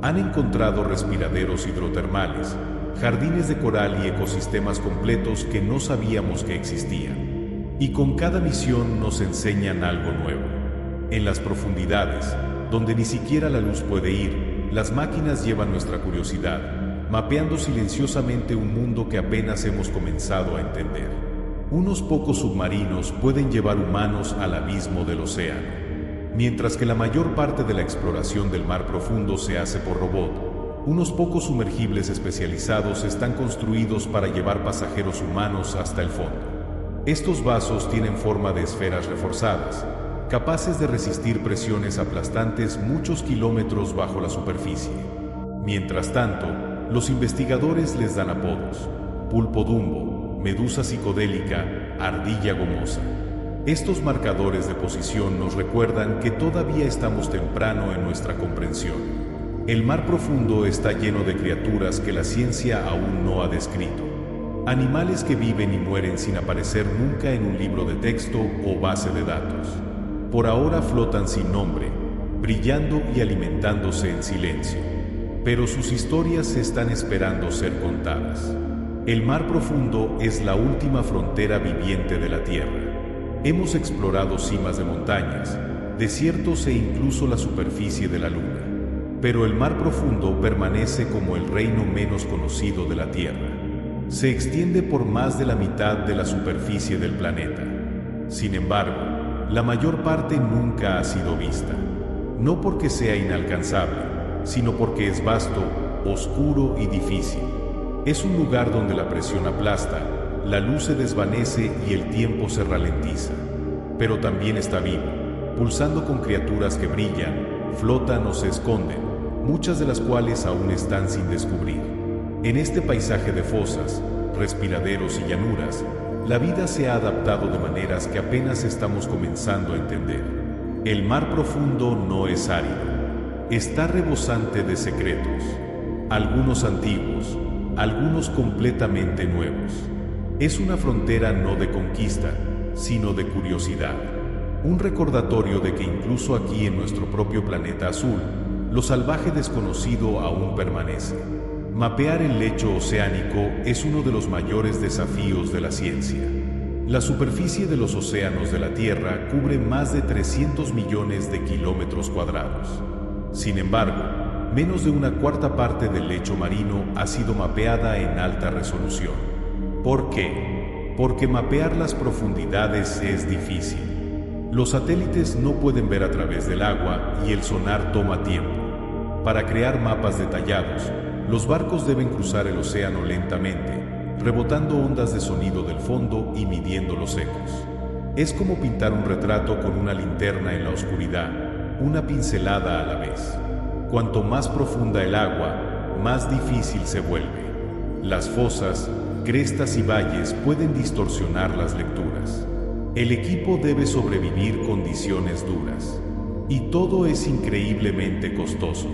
Han encontrado respiraderos hidrotermales, jardines de coral y ecosistemas completos que no sabíamos que existían. Y con cada misión nos enseñan algo nuevo. En las profundidades, donde ni siquiera la luz puede ir, las máquinas llevan nuestra curiosidad, mapeando silenciosamente un mundo que apenas hemos comenzado a entender. Unos pocos submarinos pueden llevar humanos al abismo del océano, mientras que la mayor parte de la exploración del mar profundo se hace por robot. Unos pocos sumergibles especializados están construidos para llevar pasajeros humanos hasta el fondo. Estos vasos tienen forma de esferas reforzadas, capaces de resistir presiones aplastantes muchos kilómetros bajo la superficie. Mientras tanto, los investigadores les dan apodos: pulpo dumbo, medusa psicodélica, ardilla gomosa. Estos marcadores de posición nos recuerdan que todavía estamos temprano en nuestra comprensión. El mar profundo está lleno de criaturas que la ciencia aún no ha descrito. Animales que viven y mueren sin aparecer nunca en un libro de texto o base de datos. Por ahora flotan sin nombre, brillando y alimentándose en silencio. Pero sus historias están esperando ser contadas. El mar profundo es la última frontera viviente de la Tierra. Hemos explorado cimas de montañas, desiertos e incluso la superficie de la Luna. Pero el mar profundo permanece como el reino menos conocido de la Tierra. Se extiende por más de la mitad de la superficie del planeta. Sin embargo, la mayor parte nunca ha sido vista. No porque sea inalcanzable, sino porque es vasto, oscuro y difícil. Es un lugar donde la presión aplasta, la luz se desvanece y el tiempo se ralentiza. Pero también está vivo, pulsando con criaturas que brillan, flotan o se esconden, muchas de las cuales aún están sin descubrir. En este paisaje de fosas, respiraderos y llanuras, la vida se ha adaptado de maneras que apenas estamos comenzando a entender. El mar profundo no es árido, está rebosante de secretos, algunos antiguos, algunos completamente nuevos. Es una frontera no de conquista, sino de curiosidad. Un recordatorio de que incluso aquí en nuestro propio planeta azul, lo salvaje desconocido aún permanece. Mapear el lecho oceánico es uno de los mayores desafíos de la ciencia. La superficie de los océanos de la Tierra cubre más de 300 millones de kilómetros cuadrados. Sin embargo, menos de una cuarta parte del lecho marino ha sido mapeada en alta resolución. ¿Por qué? Porque mapear las profundidades es difícil. Los satélites no pueden ver a través del agua y el sonar toma tiempo. Para crear mapas detallados, los barcos deben cruzar el océano lentamente, rebotando ondas de sonido del fondo y midiendo los ecos. Es como pintar un retrato con una linterna en la oscuridad, una pincelada a la vez. Cuanto más profunda el agua, más difícil se vuelve. Las fosas, crestas y valles pueden distorsionar las lecturas. El equipo debe sobrevivir condiciones duras. Y todo es increíblemente costoso.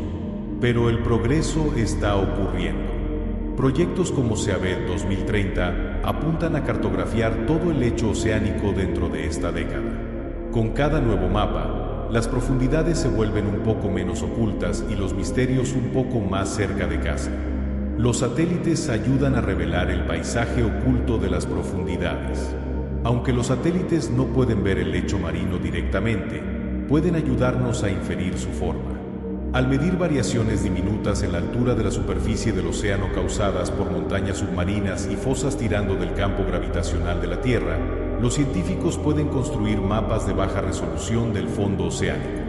Pero el progreso está ocurriendo. Proyectos como Seabed 2030 apuntan a cartografiar todo el lecho oceánico dentro de esta década. Con cada nuevo mapa, las profundidades se vuelven un poco menos ocultas y los misterios un poco más cerca de casa. Los satélites ayudan a revelar el paisaje oculto de las profundidades. Aunque los satélites no pueden ver el lecho marino directamente, pueden ayudarnos a inferir su forma. Al medir variaciones diminutas en la altura de la superficie del océano causadas por montañas submarinas y fosas tirando del campo gravitacional de la Tierra, los científicos pueden construir mapas de baja resolución del fondo oceánico.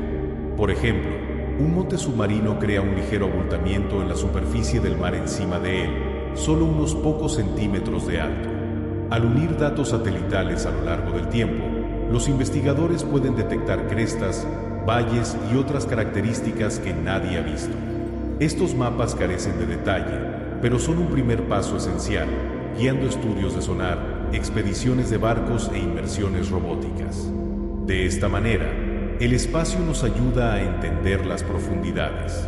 Por ejemplo, un monte submarino crea un ligero abultamiento en la superficie del mar encima de él, solo unos pocos centímetros de alto. Al unir datos satelitales a lo largo del tiempo, los investigadores pueden detectar crestas, valles y otras características que nadie ha visto. Estos mapas carecen de detalle, pero son un primer paso esencial, guiando estudios de sonar, expediciones de barcos e inmersiones robóticas. De esta manera, el espacio nos ayuda a entender las profundidades.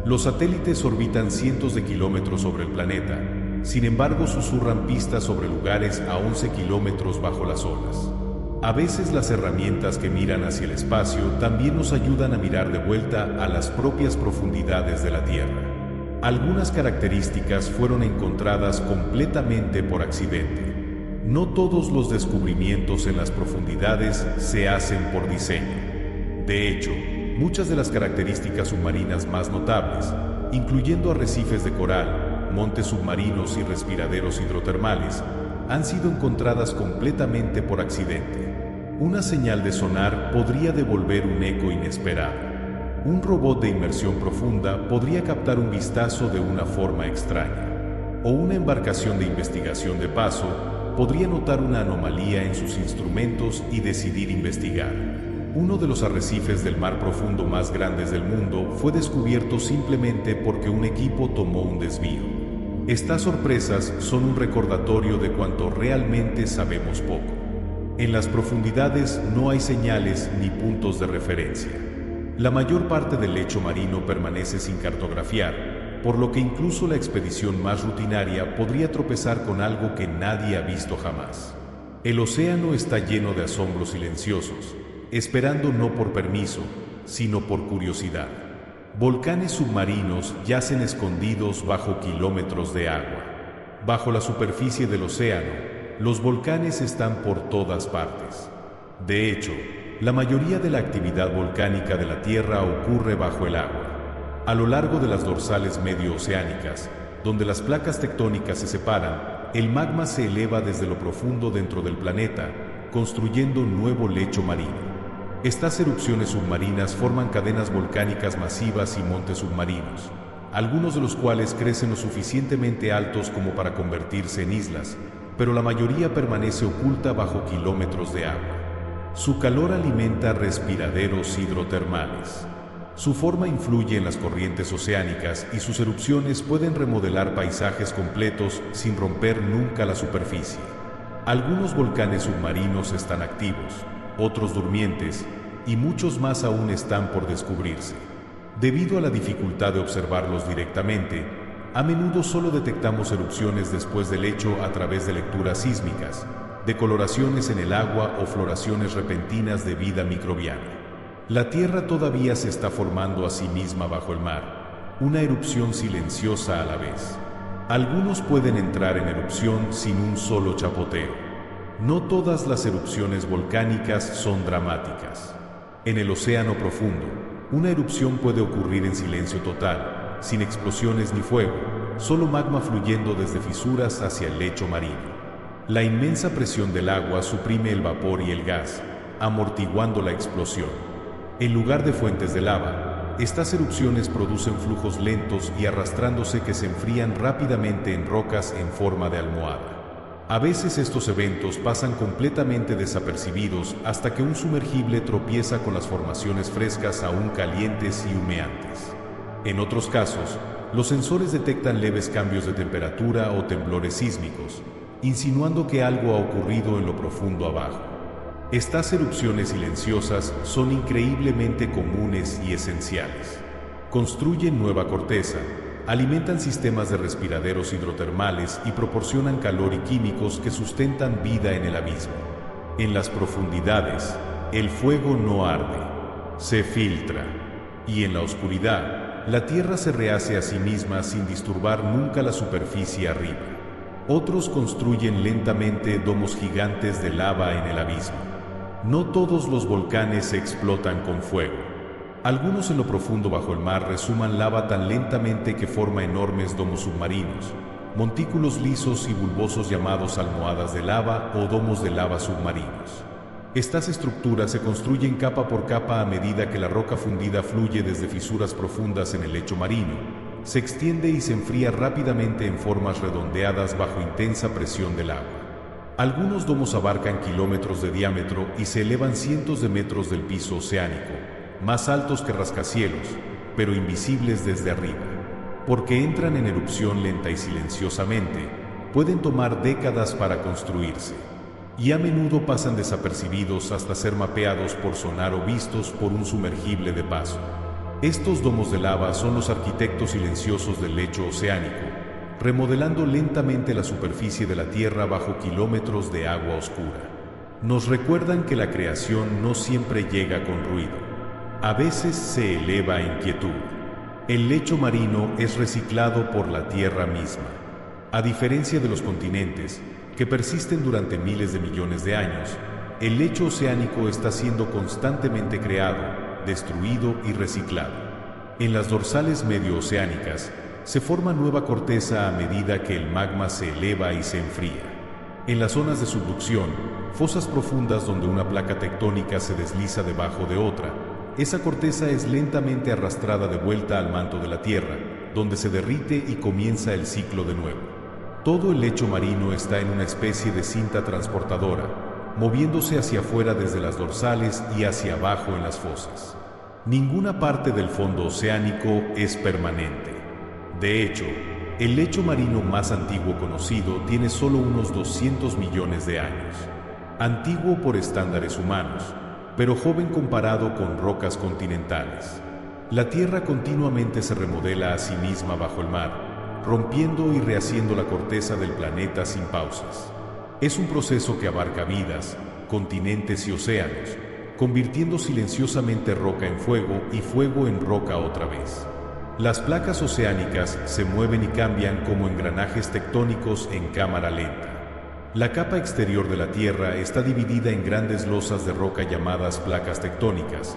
Los satélites orbitan cientos de kilómetros sobre el planeta, sin embargo susurran pistas sobre lugares a 11 kilómetros bajo las olas. A veces las herramientas que miran hacia el espacio también nos ayudan a mirar de vuelta a las propias profundidades de la Tierra. Algunas características fueron encontradas completamente por accidente. No todos los descubrimientos en las profundidades se hacen por diseño. De hecho, muchas de las características submarinas más notables, incluyendo arrecifes de coral, montes submarinos y respiraderos hidrotermales, han sido encontradas completamente por accidente. Una señal de sonar podría devolver un eco inesperado. Un robot de inmersión profunda podría captar un vistazo de una forma extraña. O una embarcación de investigación de paso podría notar una anomalía en sus instrumentos y decidir investigar. Uno de los arrecifes del mar profundo más grandes del mundo fue descubierto simplemente porque un equipo tomó un desvío. Estas sorpresas son un recordatorio de cuánto realmente sabemos poco. En las profundidades no hay señales ni puntos de referencia. La mayor parte del lecho marino permanece sin cartografiar, por lo que incluso la expedición más rutinaria podría tropezar con algo que nadie ha visto jamás. El océano está lleno de asombros silenciosos, esperando no por permiso, sino por curiosidad. Volcanes submarinos yacen escondidos bajo kilómetros de agua. Bajo la superficie del océano, los volcanes están por todas partes. De hecho, la mayoría de la actividad volcánica de la Tierra ocurre bajo el agua. A lo largo de las dorsales medio-oceánicas, donde las placas tectónicas se separan, el magma se eleva desde lo profundo dentro del planeta, construyendo un nuevo lecho marino. Estas erupciones submarinas forman cadenas volcánicas masivas y montes submarinos, algunos de los cuales crecen lo suficientemente altos como para convertirse en islas, pero la mayoría permanece oculta bajo kilómetros de agua. Su calor alimenta respiraderos hidrotermales. Su forma influye en las corrientes oceánicas y sus erupciones pueden remodelar paisajes completos sin romper nunca la superficie. Algunos volcanes submarinos están activos, otros durmientes, y muchos más aún están por descubrirse. Debido a la dificultad de observarlos directamente, a menudo solo detectamos erupciones después del hecho a través de lecturas sísmicas, decoloraciones en el agua o floraciones repentinas de vida microbiana. La Tierra todavía se está formando a sí misma bajo el mar, una erupción silenciosa a la vez. Algunos pueden entrar en erupción sin un solo chapoteo. No todas las erupciones volcánicas son dramáticas. En el océano profundo, una erupción puede ocurrir en silencio total, sin explosiones ni fuego, solo magma fluyendo desde fisuras hacia el lecho marino. La inmensa presión del agua suprime el vapor y el gas, amortiguando la explosión. En lugar de fuentes de lava, estas erupciones producen flujos lentos y arrastrándose que se enfrían rápidamente en rocas en forma de almohada. A veces estos eventos pasan completamente desapercibidos hasta que un sumergible tropieza con las formaciones frescas aún calientes y humeantes. En otros casos, los sensores detectan leves cambios de temperatura o temblores sísmicos, insinuando que algo ha ocurrido en lo profundo abajo. Estas erupciones silenciosas son increíblemente comunes y esenciales. Construyen nueva corteza, alimentan sistemas de respiraderos hidrotermales y proporcionan calor y químicos que sustentan vida en el abismo. En las profundidades, el fuego no arde, se filtra, y en la oscuridad, la Tierra se rehace a sí misma sin disturbar nunca la superficie arriba. Otros construyen lentamente domos gigantes de lava en el abismo. No todos los volcanes se explotan con fuego. Algunos en lo profundo bajo el mar resuman lava tan lentamente que forma enormes domos submarinos, montículos lisos y bulbosos llamados almohadas de lava o domos de lava submarinos. Estas estructuras se construyen capa por capa a medida que la roca fundida fluye desde fisuras profundas en el lecho marino, se extiende y se enfría rápidamente en formas redondeadas bajo intensa presión del agua. Algunos domos abarcan kilómetros de diámetro y se elevan cientos de metros del piso oceánico, más altos que rascacielos, pero invisibles desde arriba. Porque entran en erupción lenta y silenciosamente, pueden tomar décadas para construirse, y a menudo pasan desapercibidos hasta ser mapeados por sonar o vistos por un sumergible de paso. Estos domos de lava son los arquitectos silenciosos del lecho oceánico, remodelando lentamente la superficie de la Tierra bajo kilómetros de agua oscura. Nos recuerdan que la creación no siempre llega con ruido. A veces se eleva en quietud. El lecho marino es reciclado por la Tierra misma. A diferencia de los continentes, que persisten durante miles de millones de años, el lecho oceánico está siendo constantemente creado, destruido y reciclado. En las dorsales medio-oceánicas, se forma nueva corteza a medida que el magma se eleva y se enfría. En las zonas de subducción, fosas profundas donde una placa tectónica se desliza debajo de otra, esa corteza es lentamente arrastrada de vuelta al manto de la Tierra, donde se derrite y comienza el ciclo de nuevo. Todo el lecho marino está en una especie de cinta transportadora, moviéndose hacia afuera desde las dorsales y hacia abajo en las fosas. Ninguna parte del fondo oceánico es permanente. De hecho, el lecho marino más antiguo conocido tiene solo unos 200 millones de años. Antiguo por estándares humanos, pero joven comparado con rocas continentales. La Tierra continuamente se remodela a sí misma bajo el mar, rompiendo y rehaciendo la corteza del planeta sin pausas. Es un proceso que abarca vidas, continentes y océanos, convirtiendo silenciosamente roca en fuego y fuego en roca otra vez. Las placas oceánicas se mueven y cambian como engranajes tectónicos en cámara lenta. La capa exterior de la Tierra está dividida en grandes losas de roca llamadas placas tectónicas,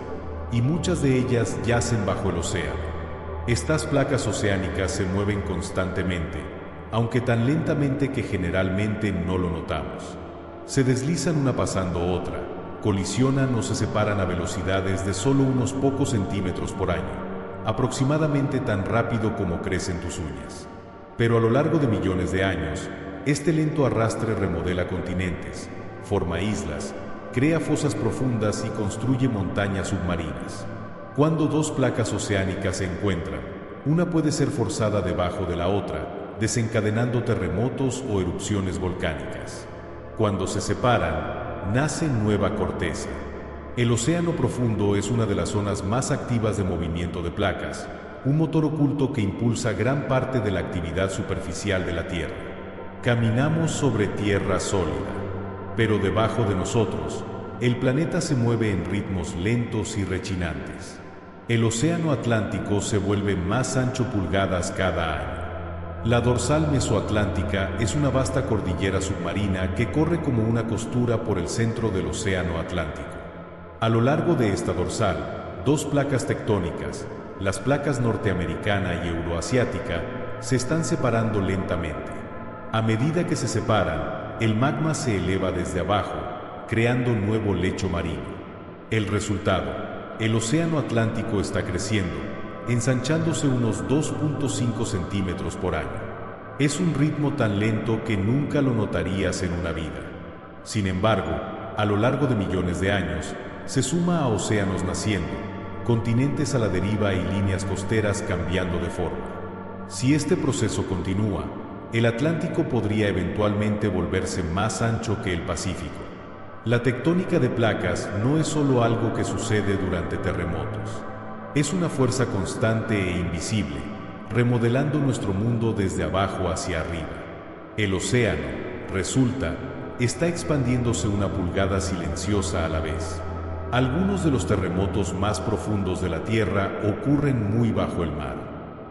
y muchas de ellas yacen bajo el océano. Estas placas oceánicas se mueven constantemente, aunque tan lentamente que generalmente no lo notamos. Se deslizan una pasando otra, colisionan o se separan a velocidades de solo unos pocos centímetros por año, aproximadamente tan rápido como crecen tus uñas. Pero a lo largo de millones de años, este lento arrastre remodela continentes, forma islas, crea fosas profundas y construye montañas submarinas. Cuando dos placas oceánicas se encuentran, una puede ser forzada debajo de la otra, desencadenando terremotos o erupciones volcánicas. Cuando se separan, nace nueva corteza. El océano profundo es una de las zonas más activas de movimiento de placas, un motor oculto que impulsa gran parte de la actividad superficial de la Tierra. Caminamos sobre tierra sólida, pero debajo de nosotros, el planeta se mueve en ritmos lentos y rechinantes. El océano Atlántico se vuelve más ancho pulgadas cada año. La dorsal mesoatlántica es una vasta cordillera submarina que corre como una costura por el centro del océano Atlántico. A lo largo de esta dorsal, dos placas tectónicas, las placas norteamericana y euroasiática, se están separando lentamente. A medida que se separan, el magma se eleva desde abajo, creando nuevo lecho marino. El resultado, el océano Atlántico está creciendo, ensanchándose unos 2.5 centímetros por año. Es un ritmo tan lento que nunca lo notarías en una vida. Sin embargo, a lo largo de millones de años, se suma a océanos naciendo, continentes a la deriva y líneas costeras cambiando de forma. Si este proceso continúa, el Atlántico podría eventualmente volverse más ancho que el Pacífico. La tectónica de placas no es solo algo que sucede durante terremotos. Es una fuerza constante e invisible, remodelando nuestro mundo desde abajo hacia arriba. El océano, resulta, está expandiéndose una pulgada silenciosa a la vez. Algunos de los terremotos más profundos de la Tierra ocurren muy bajo el mar.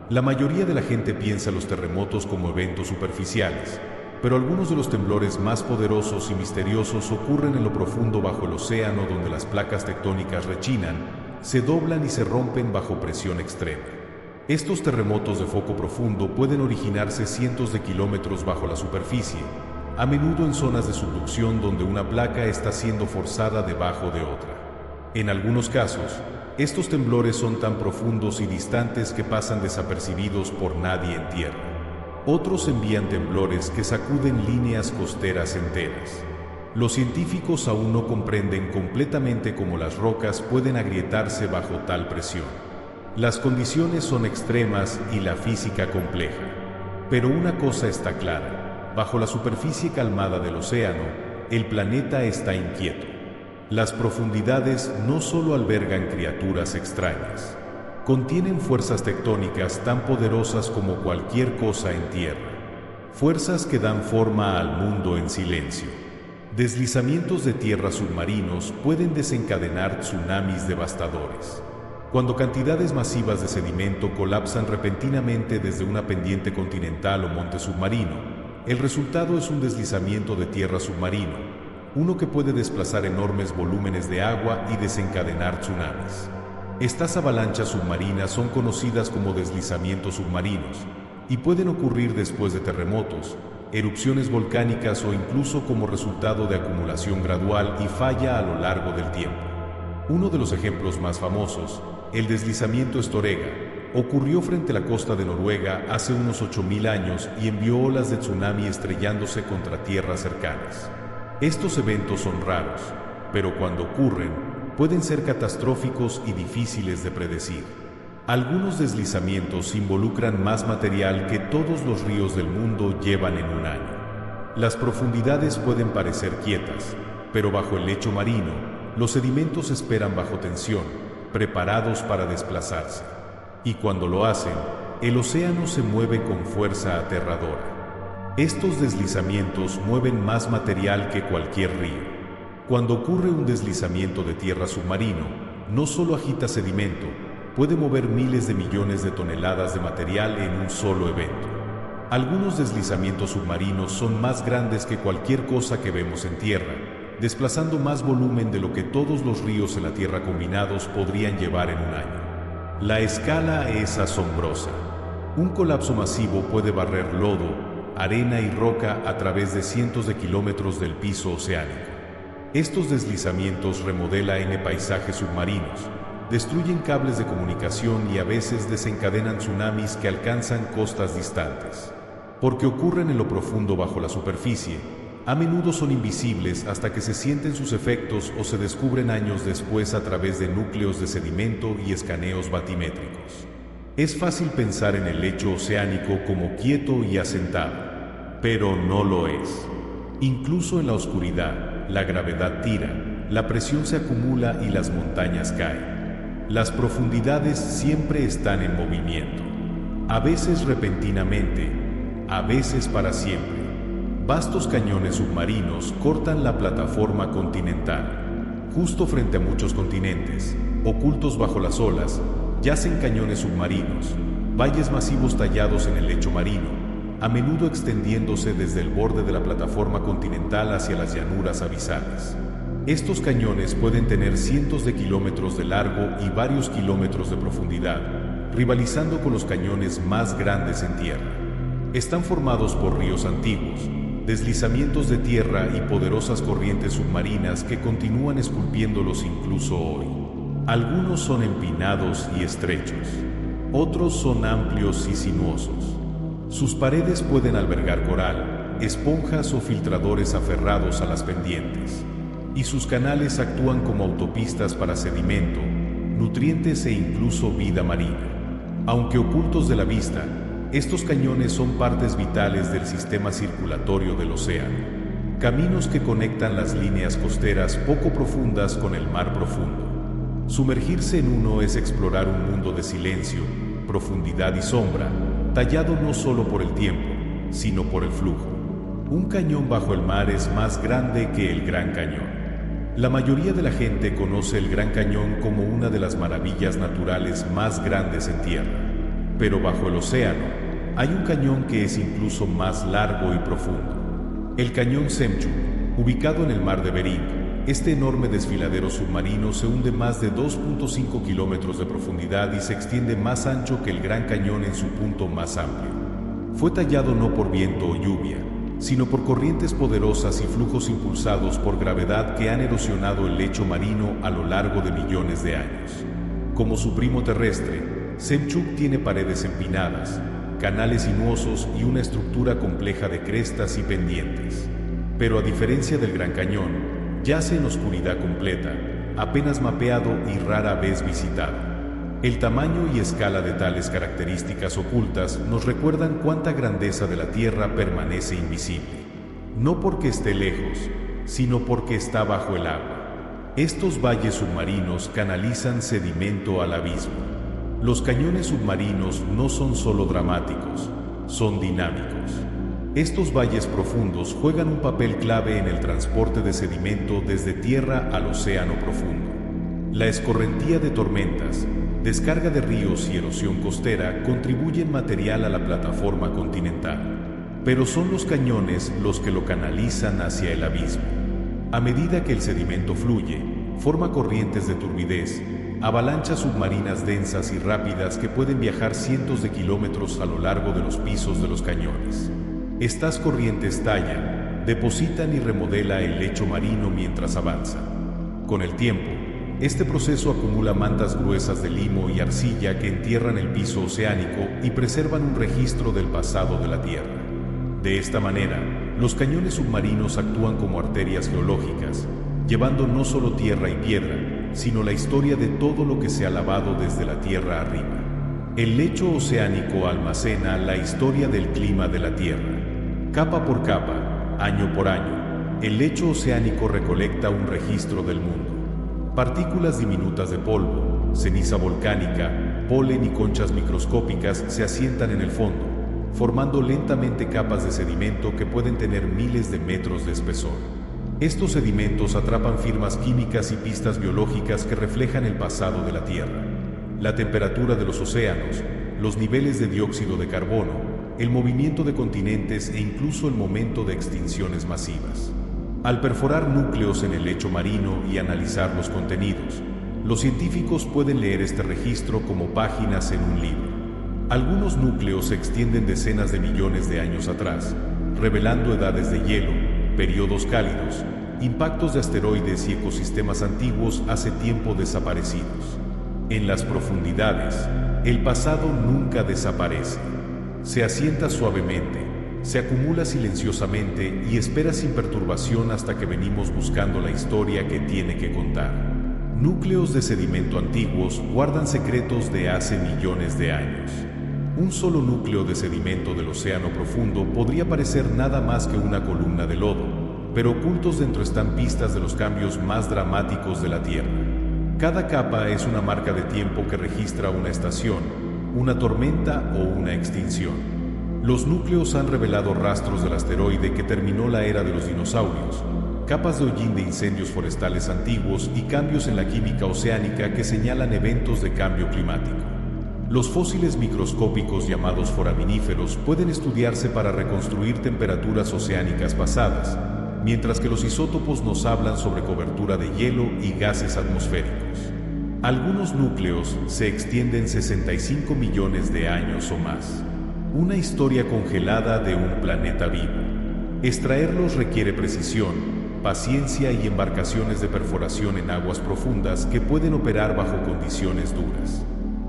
La mayoría de la gente piensa los terremotos como eventos superficiales, pero algunos de los temblores más poderosos y misteriosos ocurren en lo profundo bajo el océano, donde las placas tectónicas rechinan, se doblan y se rompen bajo presión extrema. Estos terremotos de foco profundo pueden originarse cientos de kilómetros bajo la superficie, a menudo en zonas de subducción donde una placa está siendo forzada debajo de otra. En algunos casos, estos temblores son tan profundos y distantes que pasan desapercibidos por nadie en tierra. Otros envían temblores que sacuden líneas costeras enteras. Los científicos aún no comprenden completamente cómo las rocas pueden agrietarse bajo tal presión. Las condiciones son extremas y la física compleja. Pero una cosa está clara: bajo la superficie calmada del océano, el planeta está inquieto. Las profundidades no solo albergan criaturas extrañas, contienen fuerzas tectónicas tan poderosas como cualquier cosa en tierra. Fuerzas que dan forma al mundo en silencio. Deslizamientos de tierra submarinos pueden desencadenar tsunamis devastadores. Cuando cantidades masivas de sedimento colapsan repentinamente desde una pendiente continental o monte submarino, el resultado es un deslizamiento de tierra submarino, uno que puede desplazar enormes volúmenes de agua y desencadenar tsunamis. Estas avalanchas submarinas son conocidas como deslizamientos submarinos y pueden ocurrir después de terremotos, erupciones volcánicas o incluso como resultado de acumulación gradual y falla a lo largo del tiempo. Uno de los ejemplos más famosos, el deslizamiento Storega, ocurrió frente a la costa de Noruega hace unos 8.000 años y envió olas de tsunami estrellándose contra tierras cercanas. Estos eventos son raros, pero cuando ocurren, pueden ser catastróficos y difíciles de predecir. Algunos deslizamientos involucran más material que todos los ríos del mundo llevan en un año. Las profundidades pueden parecer quietas, pero bajo el lecho marino, los sedimentos esperan bajo tensión, preparados para desplazarse. Y cuando lo hacen, el océano se mueve con fuerza aterradora. Estos deslizamientos mueven más material que cualquier río. Cuando ocurre un deslizamiento de tierra submarino, no solo agita sedimento, puede mover miles de millones de toneladas de material en un solo evento. Algunos deslizamientos submarinos son más grandes que cualquier cosa que vemos en tierra, desplazando más volumen de lo que todos los ríos en la Tierra combinados podrían llevar en un año. La escala es asombrosa. Un colapso masivo puede barrer lodo, arena y roca a través de cientos de kilómetros del piso oceánico. Estos deslizamientos remodelan paisajes submarinos, destruyen cables de comunicación y a veces desencadenan tsunamis que alcanzan costas distantes. Porque ocurren en lo profundo bajo la superficie, a menudo son invisibles hasta que se sienten sus efectos o se descubren años después a través de núcleos de sedimento y escaneos batimétricos. Es fácil pensar en el lecho oceánico como quieto y asentado, pero no lo es. Incluso en la oscuridad, la gravedad tira, la presión se acumula y las montañas caen. Las profundidades siempre están en movimiento, a veces repentinamente, a veces para siempre. Vastos cañones submarinos cortan la plataforma continental. Justo frente a muchos continentes, ocultos bajo las olas, yacen cañones submarinos, valles masivos tallados en el lecho marino, a menudo extendiéndose desde el borde de la plataforma continental hacia las llanuras abisales. Estos cañones pueden tener cientos de kilómetros de largo y varios kilómetros de profundidad, rivalizando con los cañones más grandes en tierra. Están formados por ríos antiguos, deslizamientos de tierra y poderosas corrientes submarinas que continúan esculpiéndolos incluso hoy. Algunos son empinados y estrechos, otros son amplios y sinuosos. Sus paredes pueden albergar coral, esponjas o filtradores aferrados a las pendientes, y sus canales actúan como autopistas para sedimento, nutrientes e incluso vida marina. Aunque ocultos de la vista, estos cañones son partes vitales del sistema circulatorio del océano, caminos que conectan las líneas costeras poco profundas con el mar profundo. Sumergirse en uno es explorar un mundo de silencio, profundidad y sombra, tallado no solo por el tiempo, sino por el flujo. Un cañón bajo el mar es más grande que el Gran Cañón. La mayoría de la gente conoce el Gran Cañón como una de las maravillas naturales más grandes en tierra. Pero bajo el océano, hay un cañón que es incluso más largo y profundo. El cañón Semchuk, ubicado en el mar de Bering, este enorme desfiladero submarino se hunde más de 2.5 kilómetros de profundidad y se extiende más ancho que el Gran Cañón en su punto más amplio. Fue tallado no por viento o lluvia, sino por corrientes poderosas y flujos impulsados por gravedad que han erosionado el lecho marino a lo largo de millones de años. Como su primo terrestre, Semchuk tiene paredes empinadas, canales sinuosos y una estructura compleja de crestas y pendientes. Pero a diferencia del Gran Cañón, yace en oscuridad completa, apenas mapeado y rara vez visitado. El tamaño y escala de tales características ocultas nos recuerdan cuánta grandeza de la Tierra permanece invisible. No porque esté lejos, sino porque está bajo el agua. Estos valles submarinos canalizan sedimento al abismo. Los cañones submarinos no son solo dramáticos, son dinámicos. Estos valles profundos juegan un papel clave en el transporte de sedimento desde tierra al océano profundo. La escorrentía de tormentas, descarga de ríos y erosión costera contribuyen material a la plataforma continental. Pero son los cañones los que lo canalizan hacia el abismo. A medida que el sedimento fluye, forma corrientes de turbidez, avalanchas submarinas densas y rápidas que pueden viajar cientos de kilómetros a lo largo de los pisos de los cañones. Estas corrientes tallan, depositan y remodelan el lecho marino mientras avanzan. Con el tiempo, este proceso acumula mantas gruesas de limo y arcilla que entierran el piso oceánico y preservan un registro del pasado de la Tierra. De esta manera, los cañones submarinos actúan como arterias geológicas, llevando no solo tierra y piedra, sino la historia de todo lo que se ha lavado desde la tierra arriba. El lecho oceánico almacena la historia del clima de la Tierra. Capa por capa, año por año, el lecho oceánico recolecta un registro del mundo. Partículas diminutas de polvo, ceniza volcánica, polen y conchas microscópicas se asientan en el fondo, formando lentamente capas de sedimento que pueden tener miles de metros de espesor. Estos sedimentos atrapan firmas químicas y pistas biológicas que reflejan el pasado de la Tierra. la temperatura de los océanos, los niveles de dióxido de carbono, el movimiento de continentes e incluso el momento de extinciones masivas. Al perforar núcleos en el lecho marino y analizar los contenidos, los científicos pueden leer este registro como páginas en un libro. Algunos núcleos se extienden decenas de millones de años atrás, revelando edades de hielo, periodos cálidos, impactos de asteroides y ecosistemas antiguos hace tiempo desaparecidos. En las profundidades, el pasado nunca desaparece. Se asienta suavemente, se acumula silenciosamente y espera sin perturbación hasta que venimos buscando la historia que tiene que contar. Núcleos de sedimento antiguos guardan secretos de hace millones de años. Un solo núcleo de sedimento del océano profundo podría parecer nada más que una columna de lodo, pero ocultos dentro están pistas de los cambios más dramáticos de la Tierra. Cada capa es una marca de tiempo que registra una estación, una tormenta o una extinción. Los núcleos han revelado rastros del asteroide que terminó la era de los dinosaurios, capas de hollín de incendios forestales antiguos y cambios en la química oceánica que señalan eventos de cambio climático. Los fósiles microscópicos llamados foraminíferos pueden estudiarse para reconstruir temperaturas oceánicas pasadas, mientras que los isótopos nos hablan sobre cobertura de hielo y gases atmosféricos. Algunos núcleos se extienden 65 millones de años o más. Una historia congelada de un planeta vivo. Extraerlos requiere precisión, paciencia y embarcaciones de perforación en aguas profundas que pueden operar bajo condiciones duras.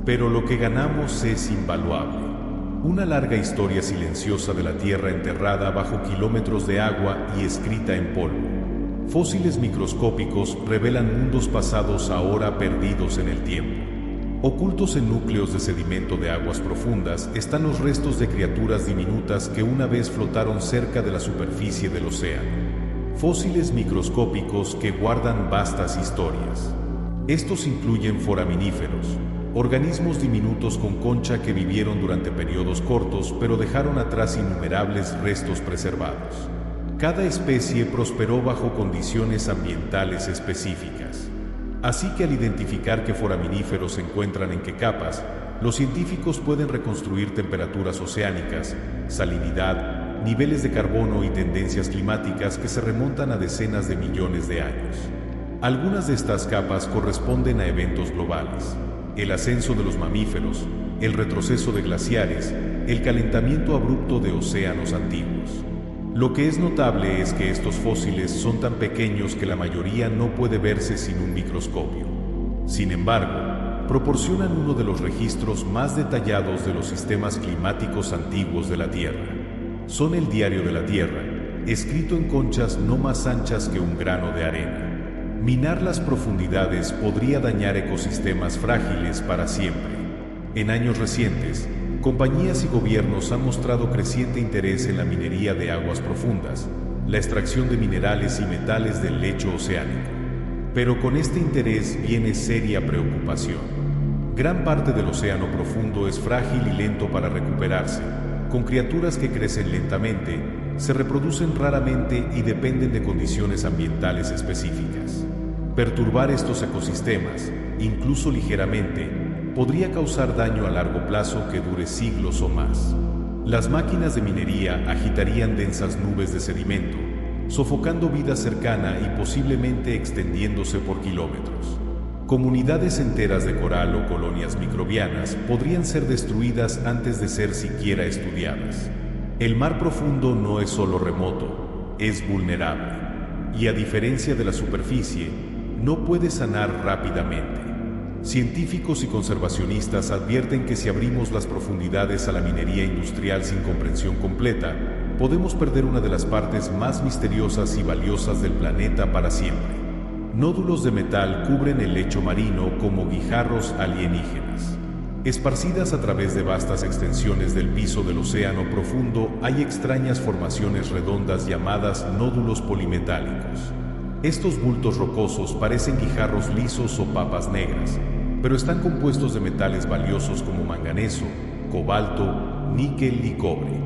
Pero lo que ganamos es invaluable. Una larga historia silenciosa de la Tierra enterrada bajo kilómetros de agua y escrita en polvo. Fósiles microscópicos revelan mundos pasados ahora perdidos en el tiempo. Ocultos en núcleos de sedimento de aguas profundas están los restos de criaturas diminutas que una vez flotaron cerca de la superficie del océano. Fósiles microscópicos que guardan vastas historias. Estos incluyen foraminíferos, organismos diminutos con concha que vivieron durante periodos cortos pero dejaron atrás innumerables restos preservados. Cada especie prosperó bajo condiciones ambientales específicas. Así que al identificar qué foraminíferos se encuentran en qué capas, los científicos pueden reconstruir temperaturas oceánicas, salinidad, niveles de carbono y tendencias climáticas que se remontan a decenas de millones de años. Algunas de estas capas corresponden a eventos globales. El ascenso de los mamíferos, el retroceso de glaciares, el calentamiento abrupto de océanos antiguos. Lo que es notable es que estos fósiles son tan pequeños que la mayoría no puede verse sin un microscopio. Sin embargo, proporcionan uno de los registros más detallados de los sistemas climáticos antiguos de la Tierra. Son el diario de la Tierra, escrito en conchas no más anchas que un grano de arena. Minar las profundidades podría dañar ecosistemas frágiles para siempre. En años recientes, compañías y gobiernos han mostrado creciente interés en la minería de aguas profundas, la extracción de minerales y metales del lecho oceánico. Pero con este interés viene seria preocupación. Gran parte del océano profundo es frágil y lento para recuperarse, con criaturas que crecen lentamente, se reproducen raramente y dependen de condiciones ambientales específicas. Perturbar estos ecosistemas, incluso ligeramente, podría causar daño a largo plazo que dure siglos o más. Las máquinas de minería agitarían densas nubes de sedimento, sofocando vida cercana y posiblemente extendiéndose por kilómetros. Comunidades enteras de coral o colonias microbianas podrían ser destruidas antes de ser siquiera estudiadas. El mar profundo no es solo remoto, es vulnerable. Y a diferencia de la superficie, no puede sanar rápidamente. Científicos y conservacionistas advierten que si abrimos las profundidades a la minería industrial sin comprensión completa, podemos perder una de las partes más misteriosas y valiosas del planeta para siempre. Nódulos de metal cubren el lecho marino como guijarros alienígenas. Esparcidas a través de vastas extensiones del piso del océano profundo hay extrañas formaciones redondas llamadas nódulos polimetálicos. Estos bultos rocosos parecen guijarros lisos o papas negras, pero están compuestos de metales valiosos como manganeso, cobalto, níquel y cobre.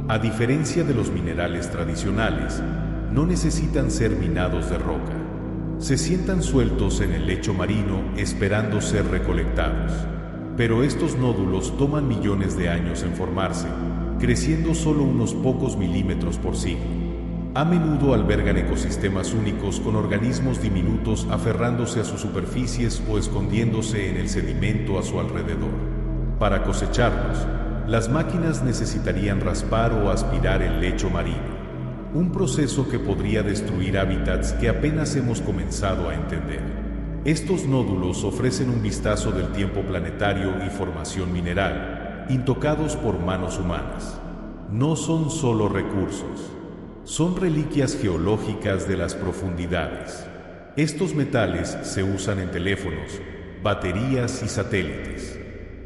A diferencia de los minerales tradicionales, no necesitan ser minados de roca. Se sientan sueltos en el lecho marino esperando ser recolectados. Pero estos nódulos toman millones de años en formarse, creciendo solo unos pocos milímetros por siglo. A menudo albergan ecosistemas únicos con organismos diminutos aferrándose a sus superficies o escondiéndose en el sedimento a su alrededor. Para cosecharlos, las máquinas necesitarían raspar o aspirar el lecho marino, un proceso que podría destruir hábitats que apenas hemos comenzado a entender. Estos nódulos ofrecen un vistazo del tiempo planetario y formación mineral, intocados por manos humanas. No son solo recursos. Son reliquias geológicas de las profundidades. Estos metales se usan en teléfonos, baterías y satélites.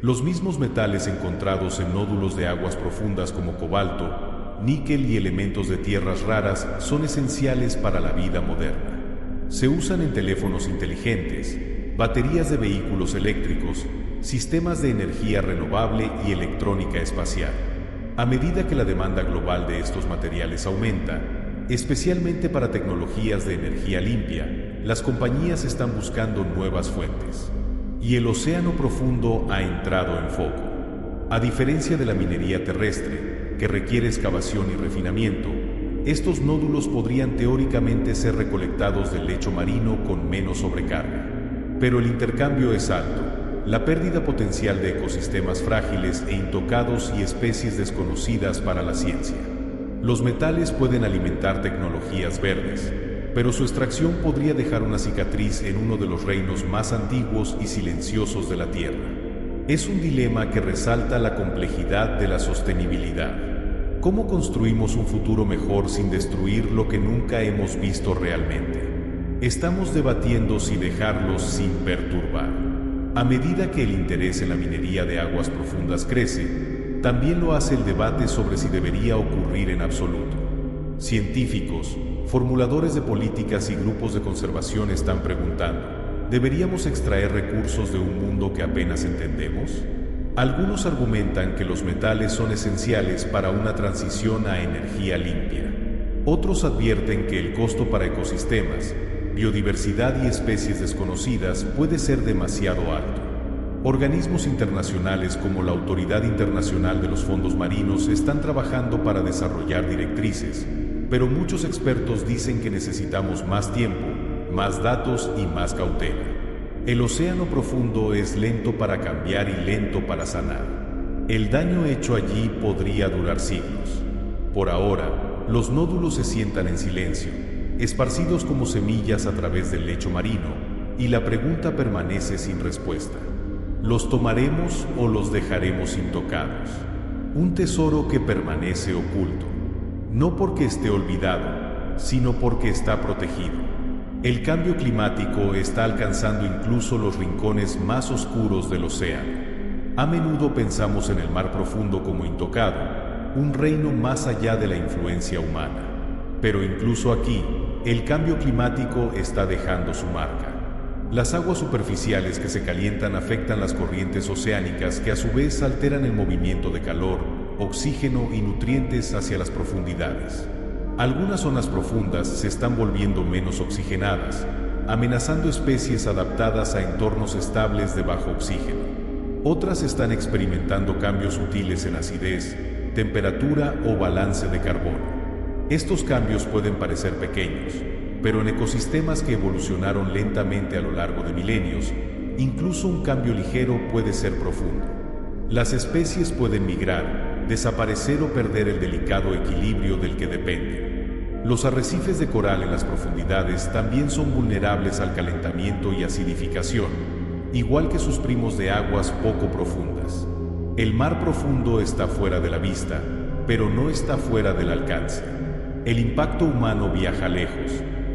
Los mismos metales encontrados en nódulos de aguas profundas como cobalto, níquel y elementos de tierras raras son esenciales para la vida moderna. Se usan en teléfonos inteligentes, baterías de vehículos eléctricos, sistemas de energía renovable y electrónica espacial. A medida que la demanda global de estos materiales aumenta, especialmente para tecnologías de energía limpia, las compañías están buscando nuevas fuentes. Y el océano profundo ha entrado en foco. A diferencia de la minería terrestre, que requiere excavación y refinamiento, estos nódulos podrían teóricamente ser recolectados del lecho marino con menos sobrecarga. Pero el intercambio es alto. La pérdida potencial de ecosistemas frágiles e intocados y especies desconocidas para la ciencia. Los metales pueden alimentar tecnologías verdes, pero su extracción podría dejar una cicatriz en uno de los reinos más antiguos y silenciosos de la Tierra. Es un dilema que resalta la complejidad de la sostenibilidad. ¿Cómo construimos un futuro mejor sin destruir lo que nunca hemos visto realmente? Estamos debatiendo si dejarlos sin perturbar. A medida que el interés en la minería de aguas profundas crece, también lo hace el debate sobre si debería ocurrir en absoluto. Científicos, formuladores de políticas y grupos de conservación están preguntando, ¿deberíamos extraer recursos de un mundo que apenas entendemos? Algunos argumentan que los metales son esenciales para una transición a energía limpia. Otros advierten que el costo para ecosistemas, biodiversidad y especies desconocidas puede ser demasiado alto. Organismos internacionales como la Autoridad Internacional de los Fondos Marinos están trabajando para desarrollar directrices, pero muchos expertos dicen que necesitamos más tiempo, más datos y más cautela. El océano profundo es lento para cambiar y lento para sanar. El daño hecho allí podría durar siglos. Por ahora, los nódulos se sientan en silencio, esparcidos como semillas a través del lecho marino, y la pregunta permanece sin respuesta. ¿Los tomaremos o los dejaremos intocados? Un tesoro que permanece oculto, no porque esté olvidado, sino porque está protegido. El cambio climático está alcanzando incluso los rincones más oscuros del océano. A menudo pensamos en el mar profundo como intocado, un reino más allá de la influencia humana. Pero incluso aquí, el cambio climático está dejando su marca. Las aguas superficiales que se calientan afectan las corrientes oceánicas que a su vez alteran el movimiento de calor, oxígeno y nutrientes hacia las profundidades. Algunas zonas profundas se están volviendo menos oxigenadas, amenazando especies adaptadas a entornos estables de bajo oxígeno. Otras están experimentando cambios sutiles en acidez, temperatura o balance de carbono. Estos cambios pueden parecer pequeños, pero en ecosistemas que evolucionaron lentamente a lo largo de milenios, incluso un cambio ligero puede ser profundo. Las especies pueden migrar, desaparecer o perder el delicado equilibrio del que dependen. Los arrecifes de coral en las profundidades también son vulnerables al calentamiento y acidificación, igual que sus primos de aguas poco profundas. El mar profundo está fuera de la vista, pero no está fuera del alcance. El impacto humano viaja lejos,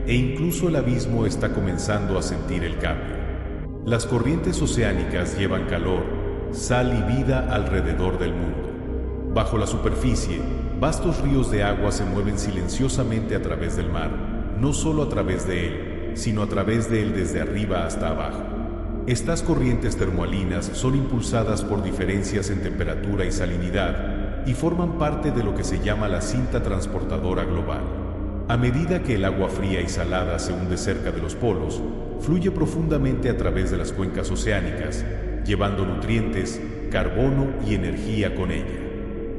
e incluso el abismo está comenzando a sentir el cambio. Las corrientes oceánicas llevan calor, sal y vida alrededor del mundo. Bajo la superficie, vastos ríos de agua se mueven silenciosamente a través del mar, no solo a través de él, sino a través de él desde arriba hasta abajo. Estas corrientes termoalinas son impulsadas por diferencias en temperatura y salinidad, y forman parte de lo que se llama la cinta transportadora global. A medida que el agua fría y salada se hunde cerca de los polos, fluye profundamente a través de las cuencas oceánicas, llevando nutrientes, carbono y energía con ella.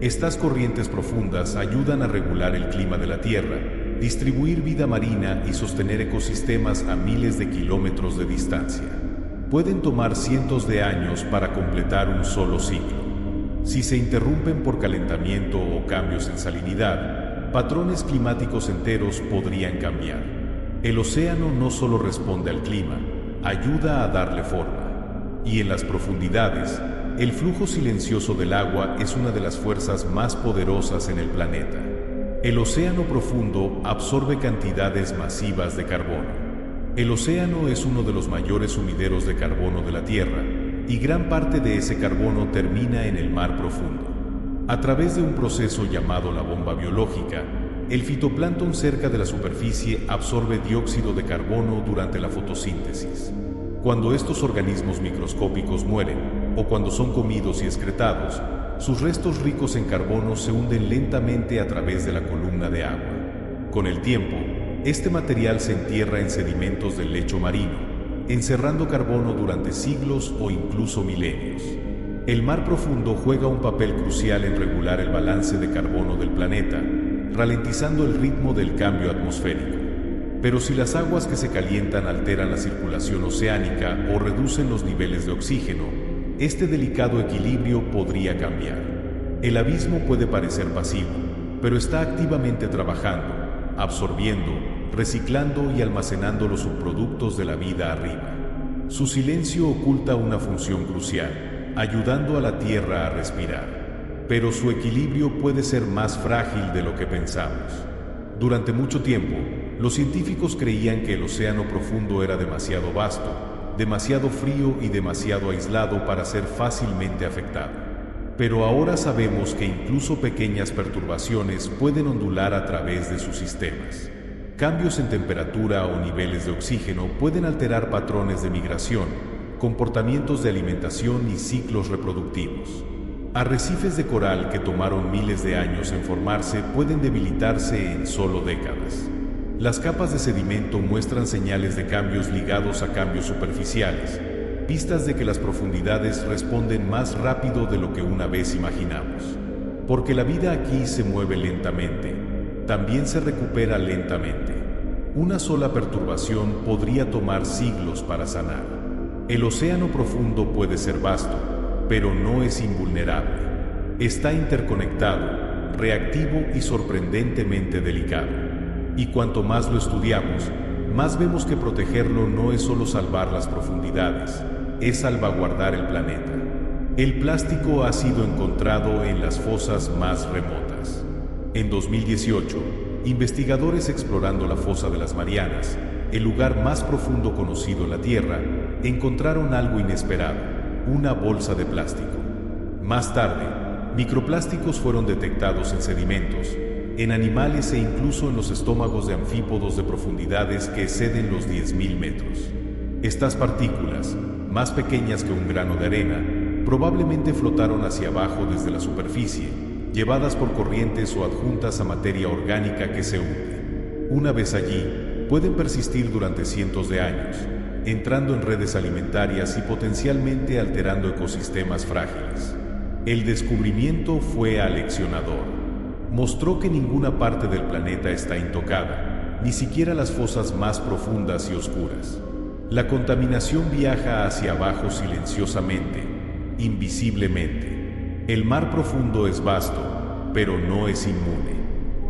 Estas corrientes profundas ayudan a regular el clima de la Tierra, distribuir vida marina y sostener ecosistemas a miles de kilómetros de distancia. Pueden tomar cientos de años para completar un solo ciclo. Si se interrumpen por calentamiento o cambios en salinidad, patrones climáticos enteros podrían cambiar. El océano no solo responde al clima, ayuda a darle forma. Y en las profundidades, el flujo silencioso del agua es una de las fuerzas más poderosas en el planeta. El océano profundo absorbe cantidades masivas de carbono. El océano es uno de los mayores sumideros de carbono de la Tierra, y gran parte de ese carbono termina en el mar profundo. A través de un proceso llamado la bomba biológica, el fitoplancton cerca de la superficie absorbe dióxido de carbono durante la fotosíntesis. Cuando estos organismos microscópicos mueren, o cuando son comidos y excretados, sus restos ricos en carbono se hunden lentamente a través de la columna de agua. Con el tiempo, este material se entierra en sedimentos del lecho marino, encerrando carbono durante siglos o incluso milenios. El mar profundo juega un papel crucial en regular el balance de carbono del planeta, ralentizando el ritmo del cambio atmosférico. Pero si las aguas que se calientan alteran la circulación oceánica o reducen los niveles de oxígeno, este delicado equilibrio podría cambiar. El abismo puede parecer pasivo, pero está activamente trabajando, absorbiendo, reciclando y almacenando los subproductos de la vida arriba. Su silencio oculta una función crucial, ayudando a la Tierra a respirar. Pero su equilibrio puede ser más frágil de lo que pensamos. Durante mucho tiempo, los científicos creían que el océano profundo era demasiado vasto, demasiado frío y demasiado aislado para ser fácilmente afectado. Pero ahora sabemos que incluso pequeñas perturbaciones pueden ondular a través de sus sistemas. Cambios en temperatura o niveles de oxígeno pueden alterar patrones de migración, comportamientos de alimentación y ciclos reproductivos. Arrecifes de coral que tomaron miles de años en formarse pueden debilitarse en solo décadas. Las capas de sedimento muestran señales de cambios ligados a cambios superficiales, pistas de que las profundidades responden más rápido de lo que una vez imaginamos. Porque la vida aquí se mueve lentamente, también se recupera lentamente. Una sola perturbación podría tomar siglos para sanar. El océano profundo puede ser vasto, pero no es invulnerable. Está interconectado, reactivo y sorprendentemente delicado. Y cuanto más lo estudiamos, más vemos que protegerlo no es solo salvar las profundidades, es salvaguardar el planeta. El plástico ha sido encontrado en las fosas más remotas. En 2018, investigadores explorando la fosa de las Marianas, el lugar más profundo conocido en la Tierra, encontraron algo inesperado, una bolsa de plástico. Más tarde, microplásticos fueron detectados en sedimentos, en animales e incluso en los estómagos de anfípodos de profundidades que exceden los 10.000 metros. Estas partículas, más pequeñas que un grano de arena, probablemente flotaron hacia abajo desde la superficie, llevadas por corrientes o adjuntas a materia orgánica que se hunde. Una vez allí, pueden persistir durante cientos de años, entrando en redes alimentarias y potencialmente alterando ecosistemas frágiles. El descubrimiento fue aleccionador. Mostró que ninguna parte del planeta está intocada, ni siquiera las fosas más profundas y oscuras. La contaminación viaja hacia abajo silenciosamente, invisiblemente. El mar profundo es vasto, pero no es inmune.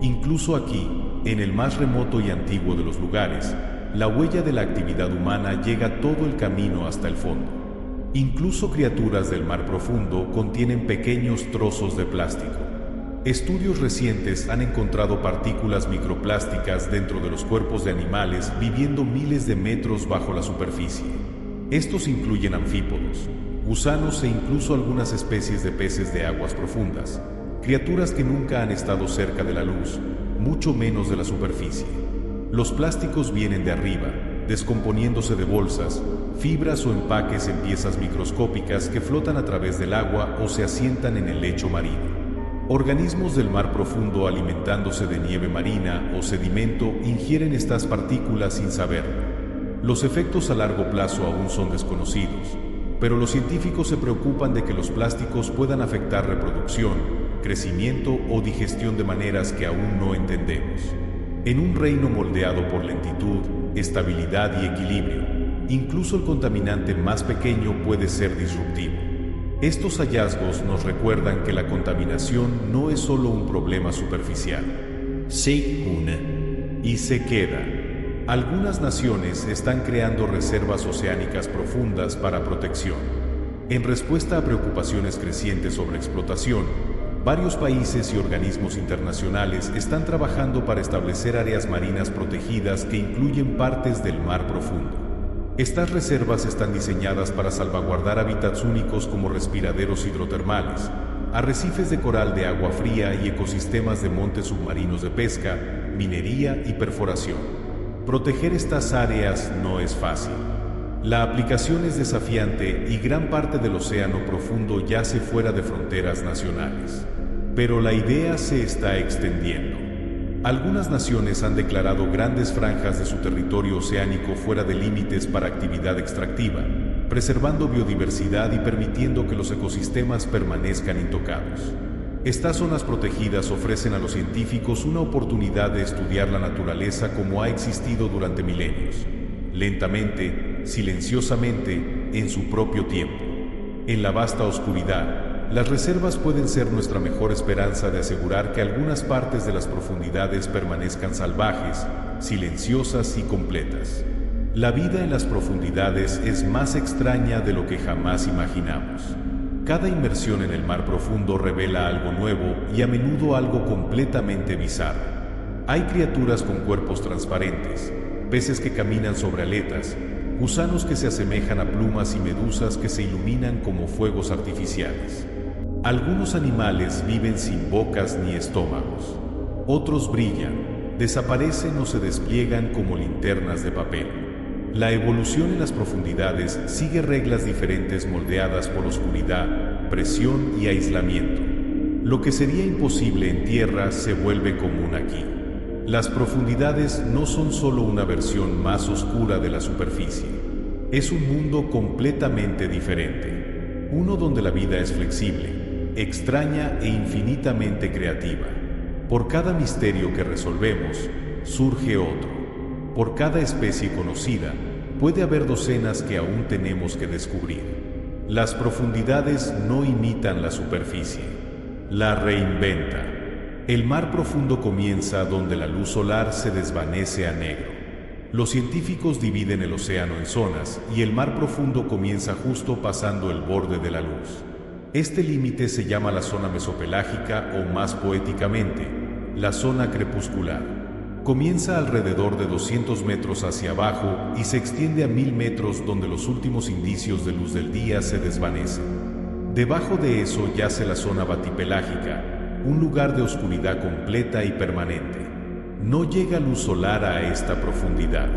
Incluso aquí, en el más remoto y antiguo de los lugares, la huella de la actividad humana llega todo el camino hasta el fondo. Incluso criaturas del mar profundo contienen pequeños trozos de plástico. Estudios recientes han encontrado partículas microplásticas dentro de los cuerpos de animales viviendo miles de metros bajo la superficie. Estos incluyen anfípodos, gusanos e incluso algunas especies de peces de aguas profundas, criaturas que nunca han estado cerca de la luz, mucho menos de la superficie. Los plásticos vienen de arriba, descomponiéndose de bolsas, fibras o empaques en piezas microscópicas que flotan a través del agua o se asientan en el lecho marino. Organismos del mar profundo alimentándose de nieve marina o sedimento ingieren estas partículas sin saberlo. Los efectos a largo plazo aún son desconocidos, pero los científicos se preocupan de que los plásticos puedan afectar reproducción, crecimiento o digestión de maneras que aún no entendemos. En un reino moldeado por lentitud, estabilidad y equilibrio, incluso el contaminante más pequeño puede ser disruptivo. Estos hallazgos nos recuerdan que la contaminación no es solo un problema superficial. Sí, Y se queda. Algunas naciones están creando reservas oceánicas profundas para protección. En respuesta a preocupaciones crecientes sobre explotación, varios países y organismos internacionales están trabajando para establecer áreas marinas protegidas que incluyen partes del mar profundo. Estas reservas están diseñadas para salvaguardar hábitats únicos como respiraderos hidrotermales, arrecifes de coral de agua fría y ecosistemas de montes submarinos de pesca, minería y perforación. Proteger estas áreas no es fácil. La aplicación es desafiante y gran parte del océano profundo yace fuera de fronteras nacionales. Pero la idea se está extendiendo. Algunas naciones han declarado grandes franjas de su territorio oceánico fuera de límites para actividad extractiva, preservando biodiversidad y permitiendo que los ecosistemas permanezcan intocados. Estas zonas protegidas ofrecen a los científicos una oportunidad de estudiar la naturaleza como ha existido durante milenios, lentamente, silenciosamente, en su propio tiempo. En la vasta oscuridad, las reservas pueden ser nuestra mejor esperanza de asegurar que algunas partes de las profundidades permanezcan salvajes, silenciosas y completas. La vida en las profundidades es más extraña de lo que jamás imaginamos. Cada inmersión en el mar profundo revela algo nuevo y a menudo algo completamente bizarro. Hay criaturas con cuerpos transparentes, peces que caminan sobre aletas, gusanos que se asemejan a plumas y medusas que se iluminan como fuegos artificiales. Algunos animales viven sin bocas ni estómagos. Otros brillan, desaparecen o se despliegan como linternas de papel. La evolución en las profundidades sigue reglas diferentes moldeadas por oscuridad, presión y aislamiento. Lo que sería imposible en tierra se vuelve común aquí. Las profundidades no son solo una versión más oscura de la superficie. Es un mundo completamente diferente. Uno donde la vida es flexible, extraña e infinitamente creativa. Por cada misterio que resolvemos, surge otro. Por cada especie conocida, puede haber docenas que aún tenemos que descubrir. Las profundidades no imitan la superficie, la reinventa. El mar profundo comienza donde la luz solar se desvanece a negro. Los científicos dividen el océano en zonas y el mar profundo comienza justo pasando el borde de la luz. Este límite se llama la zona mesopelágica o, más poéticamente, la zona crepuscular. Comienza alrededor de 200 metros hacia abajo y se extiende a 1000 metros donde los últimos indicios de luz del día se desvanecen. Debajo de eso yace la zona batipelágica, un lugar de oscuridad completa y permanente. No llega luz solar a esta profundidad.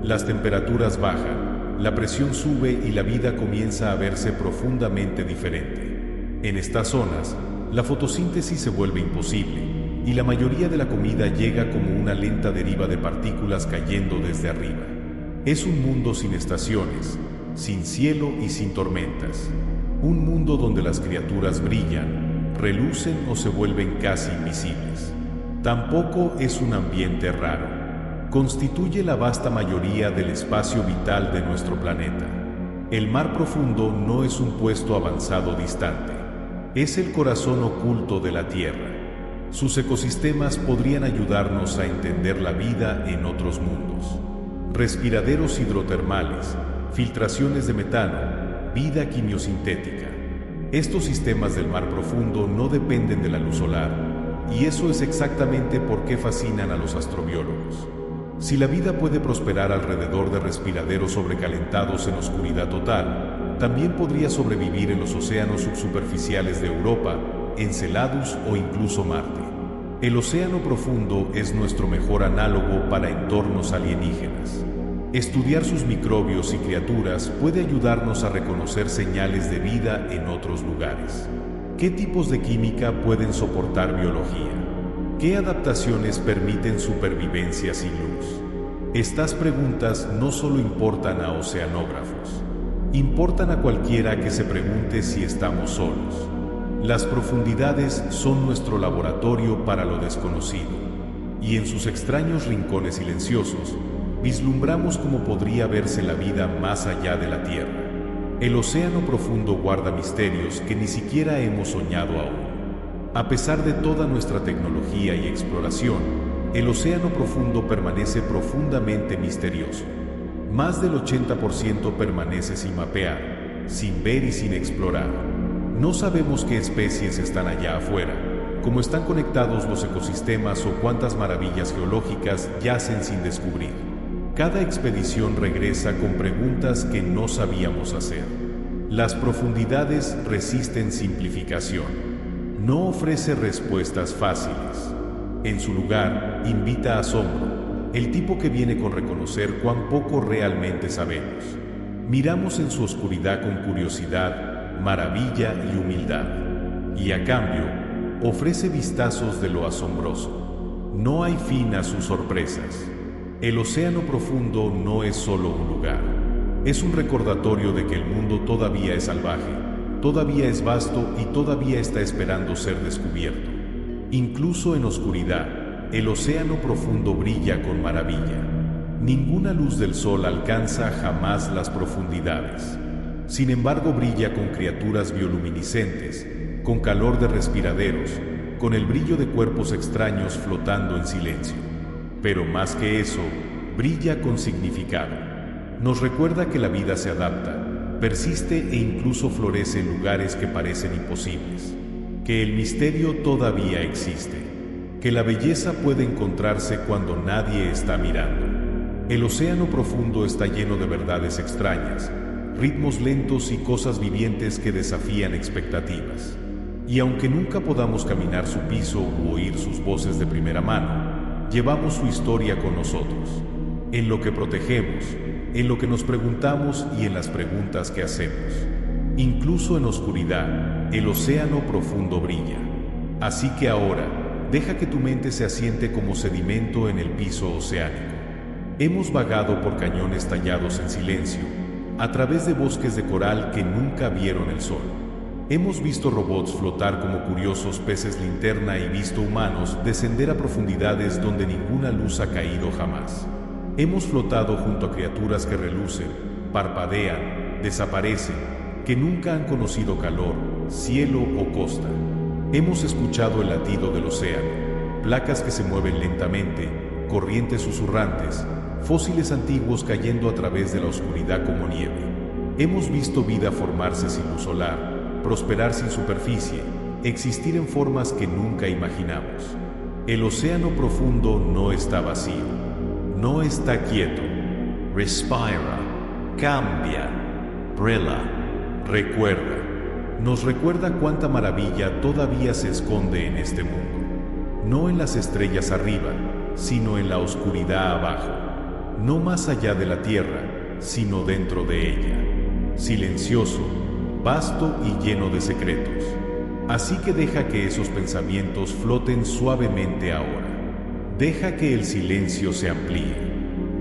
Las temperaturas bajan, la presión sube y la vida comienza a verse profundamente diferente. En estas zonas, la fotosíntesis se vuelve imposible y la mayoría de la comida llega como una lenta deriva de partículas cayendo desde arriba. Es un mundo sin estaciones, sin cielo y sin tormentas. Un mundo donde las criaturas brillan, relucen o se vuelven casi invisibles. Tampoco es un ambiente raro. Constituye la vasta mayoría del espacio vital de nuestro planeta. El mar profundo no es un puesto avanzado distante. Es el corazón oculto de la Tierra. Sus ecosistemas podrían ayudarnos a entender la vida en otros mundos. Respiraderos hidrotermales, filtraciones de metano, vida quimiosintética. Estos sistemas del mar profundo no dependen de la luz solar, y eso es exactamente por qué fascinan a los astrobiólogos. Si la vida puede prosperar alrededor de respiraderos sobrecalentados en oscuridad total, también podría sobrevivir en los océanos subsuperficiales de Europa, Enceladus o incluso Marte. El océano profundo es nuestro mejor análogo para entornos alienígenas. Estudiar sus microbios y criaturas puede ayudarnos a reconocer señales de vida en otros lugares. ¿Qué tipos de química pueden soportar biología? ¿Qué adaptaciones permiten supervivencia sin luz? Estas preguntas no solo importan a oceanógrafos. Importan a cualquiera que se pregunte si estamos solos. Las profundidades son nuestro laboratorio para lo desconocido, y en sus extraños rincones silenciosos, vislumbramos cómo podría verse la vida más allá de la Tierra. El océano profundo guarda misterios que ni siquiera hemos soñado aún. A pesar de toda nuestra tecnología y exploración, el océano profundo permanece profundamente misterioso. Más del 80% permanece sin mapear, sin ver y sin explorar. No sabemos qué especies están allá afuera, cómo están conectados los ecosistemas o cuántas maravillas geológicas yacen sin descubrir. Cada expedición regresa con preguntas que no sabíamos hacer. Las profundidades resisten simplificación. No ofrece respuestas fáciles. En su lugar, invita a asombro, el tipo que viene con reconocer cuán poco realmente sabemos. Miramos en su oscuridad con curiosidad, maravilla y humildad. Y a cambio, ofrece vistazos de lo asombroso. No hay fin a sus sorpresas. El océano profundo no es solo un lugar. Es un recordatorio de que el mundo todavía es salvaje, todavía es vasto y todavía está esperando ser descubierto. Incluso en oscuridad, el océano profundo brilla con maravilla. Ninguna luz del sol alcanza jamás las profundidades. Sin embargo, brilla con criaturas bioluminiscentes, con calor de respiraderos, con el brillo de cuerpos extraños flotando en silencio. Pero más que eso, brilla con significado. Nos recuerda que la vida se adapta, persiste e incluso florece en lugares que parecen imposibles. Que el misterio todavía existe. Que la belleza puede encontrarse cuando nadie está mirando. El océano profundo está lleno de verdades extrañas, ritmos lentos y cosas vivientes que desafían expectativas. Y aunque nunca podamos caminar su piso u oír sus voces de primera mano, llevamos su historia con nosotros, en lo que protegemos, en lo que nos preguntamos y en las preguntas que hacemos. Incluso en oscuridad, el océano profundo brilla. Así que ahora, deja que tu mente se asiente como sedimento en el piso oceánico. Hemos vagado por cañones tallados en silencio, a través de bosques de coral que nunca vieron el sol. Hemos visto robots flotar como curiosos peces linterna y visto humanos descender a profundidades donde ninguna luz ha caído jamás. Hemos flotado junto a criaturas que relucen, parpadean, desaparecen, que nunca han conocido calor, cielo o costa. Hemos escuchado el latido del océano, placas que se mueven lentamente, corrientes susurrantes, fósiles antiguos cayendo a través de la oscuridad como nieve. Hemos visto vida formarse sin luz solar, prosperar sin superficie, existir en formas que nunca imaginamos. El océano profundo no está vacío, no está quieto. Respira, cambia, brilla. Recuerda, nos recuerda cuánta maravilla todavía se esconde en este mundo. No en las estrellas arriba, sino en la oscuridad abajo. No más allá de la tierra, sino dentro de ella. Silencioso, vasto y lleno de secretos. Así que deja que esos pensamientos floten suavemente ahora. Deja que el silencio se amplíe.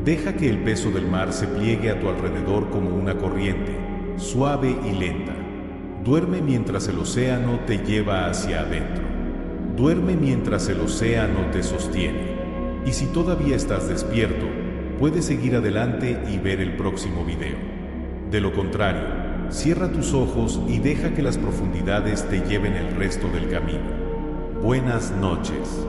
Deja que el peso del mar se pliegue a tu alrededor como una corriente, suave y lenta. Duerme mientras el océano te lleva hacia adentro. Duerme mientras el océano te sostiene. Y si todavía estás despierto, puedes seguir adelante y ver el próximo video. De lo contrario, cierra tus ojos y deja que las profundidades te lleven el resto del camino. Buenas noches.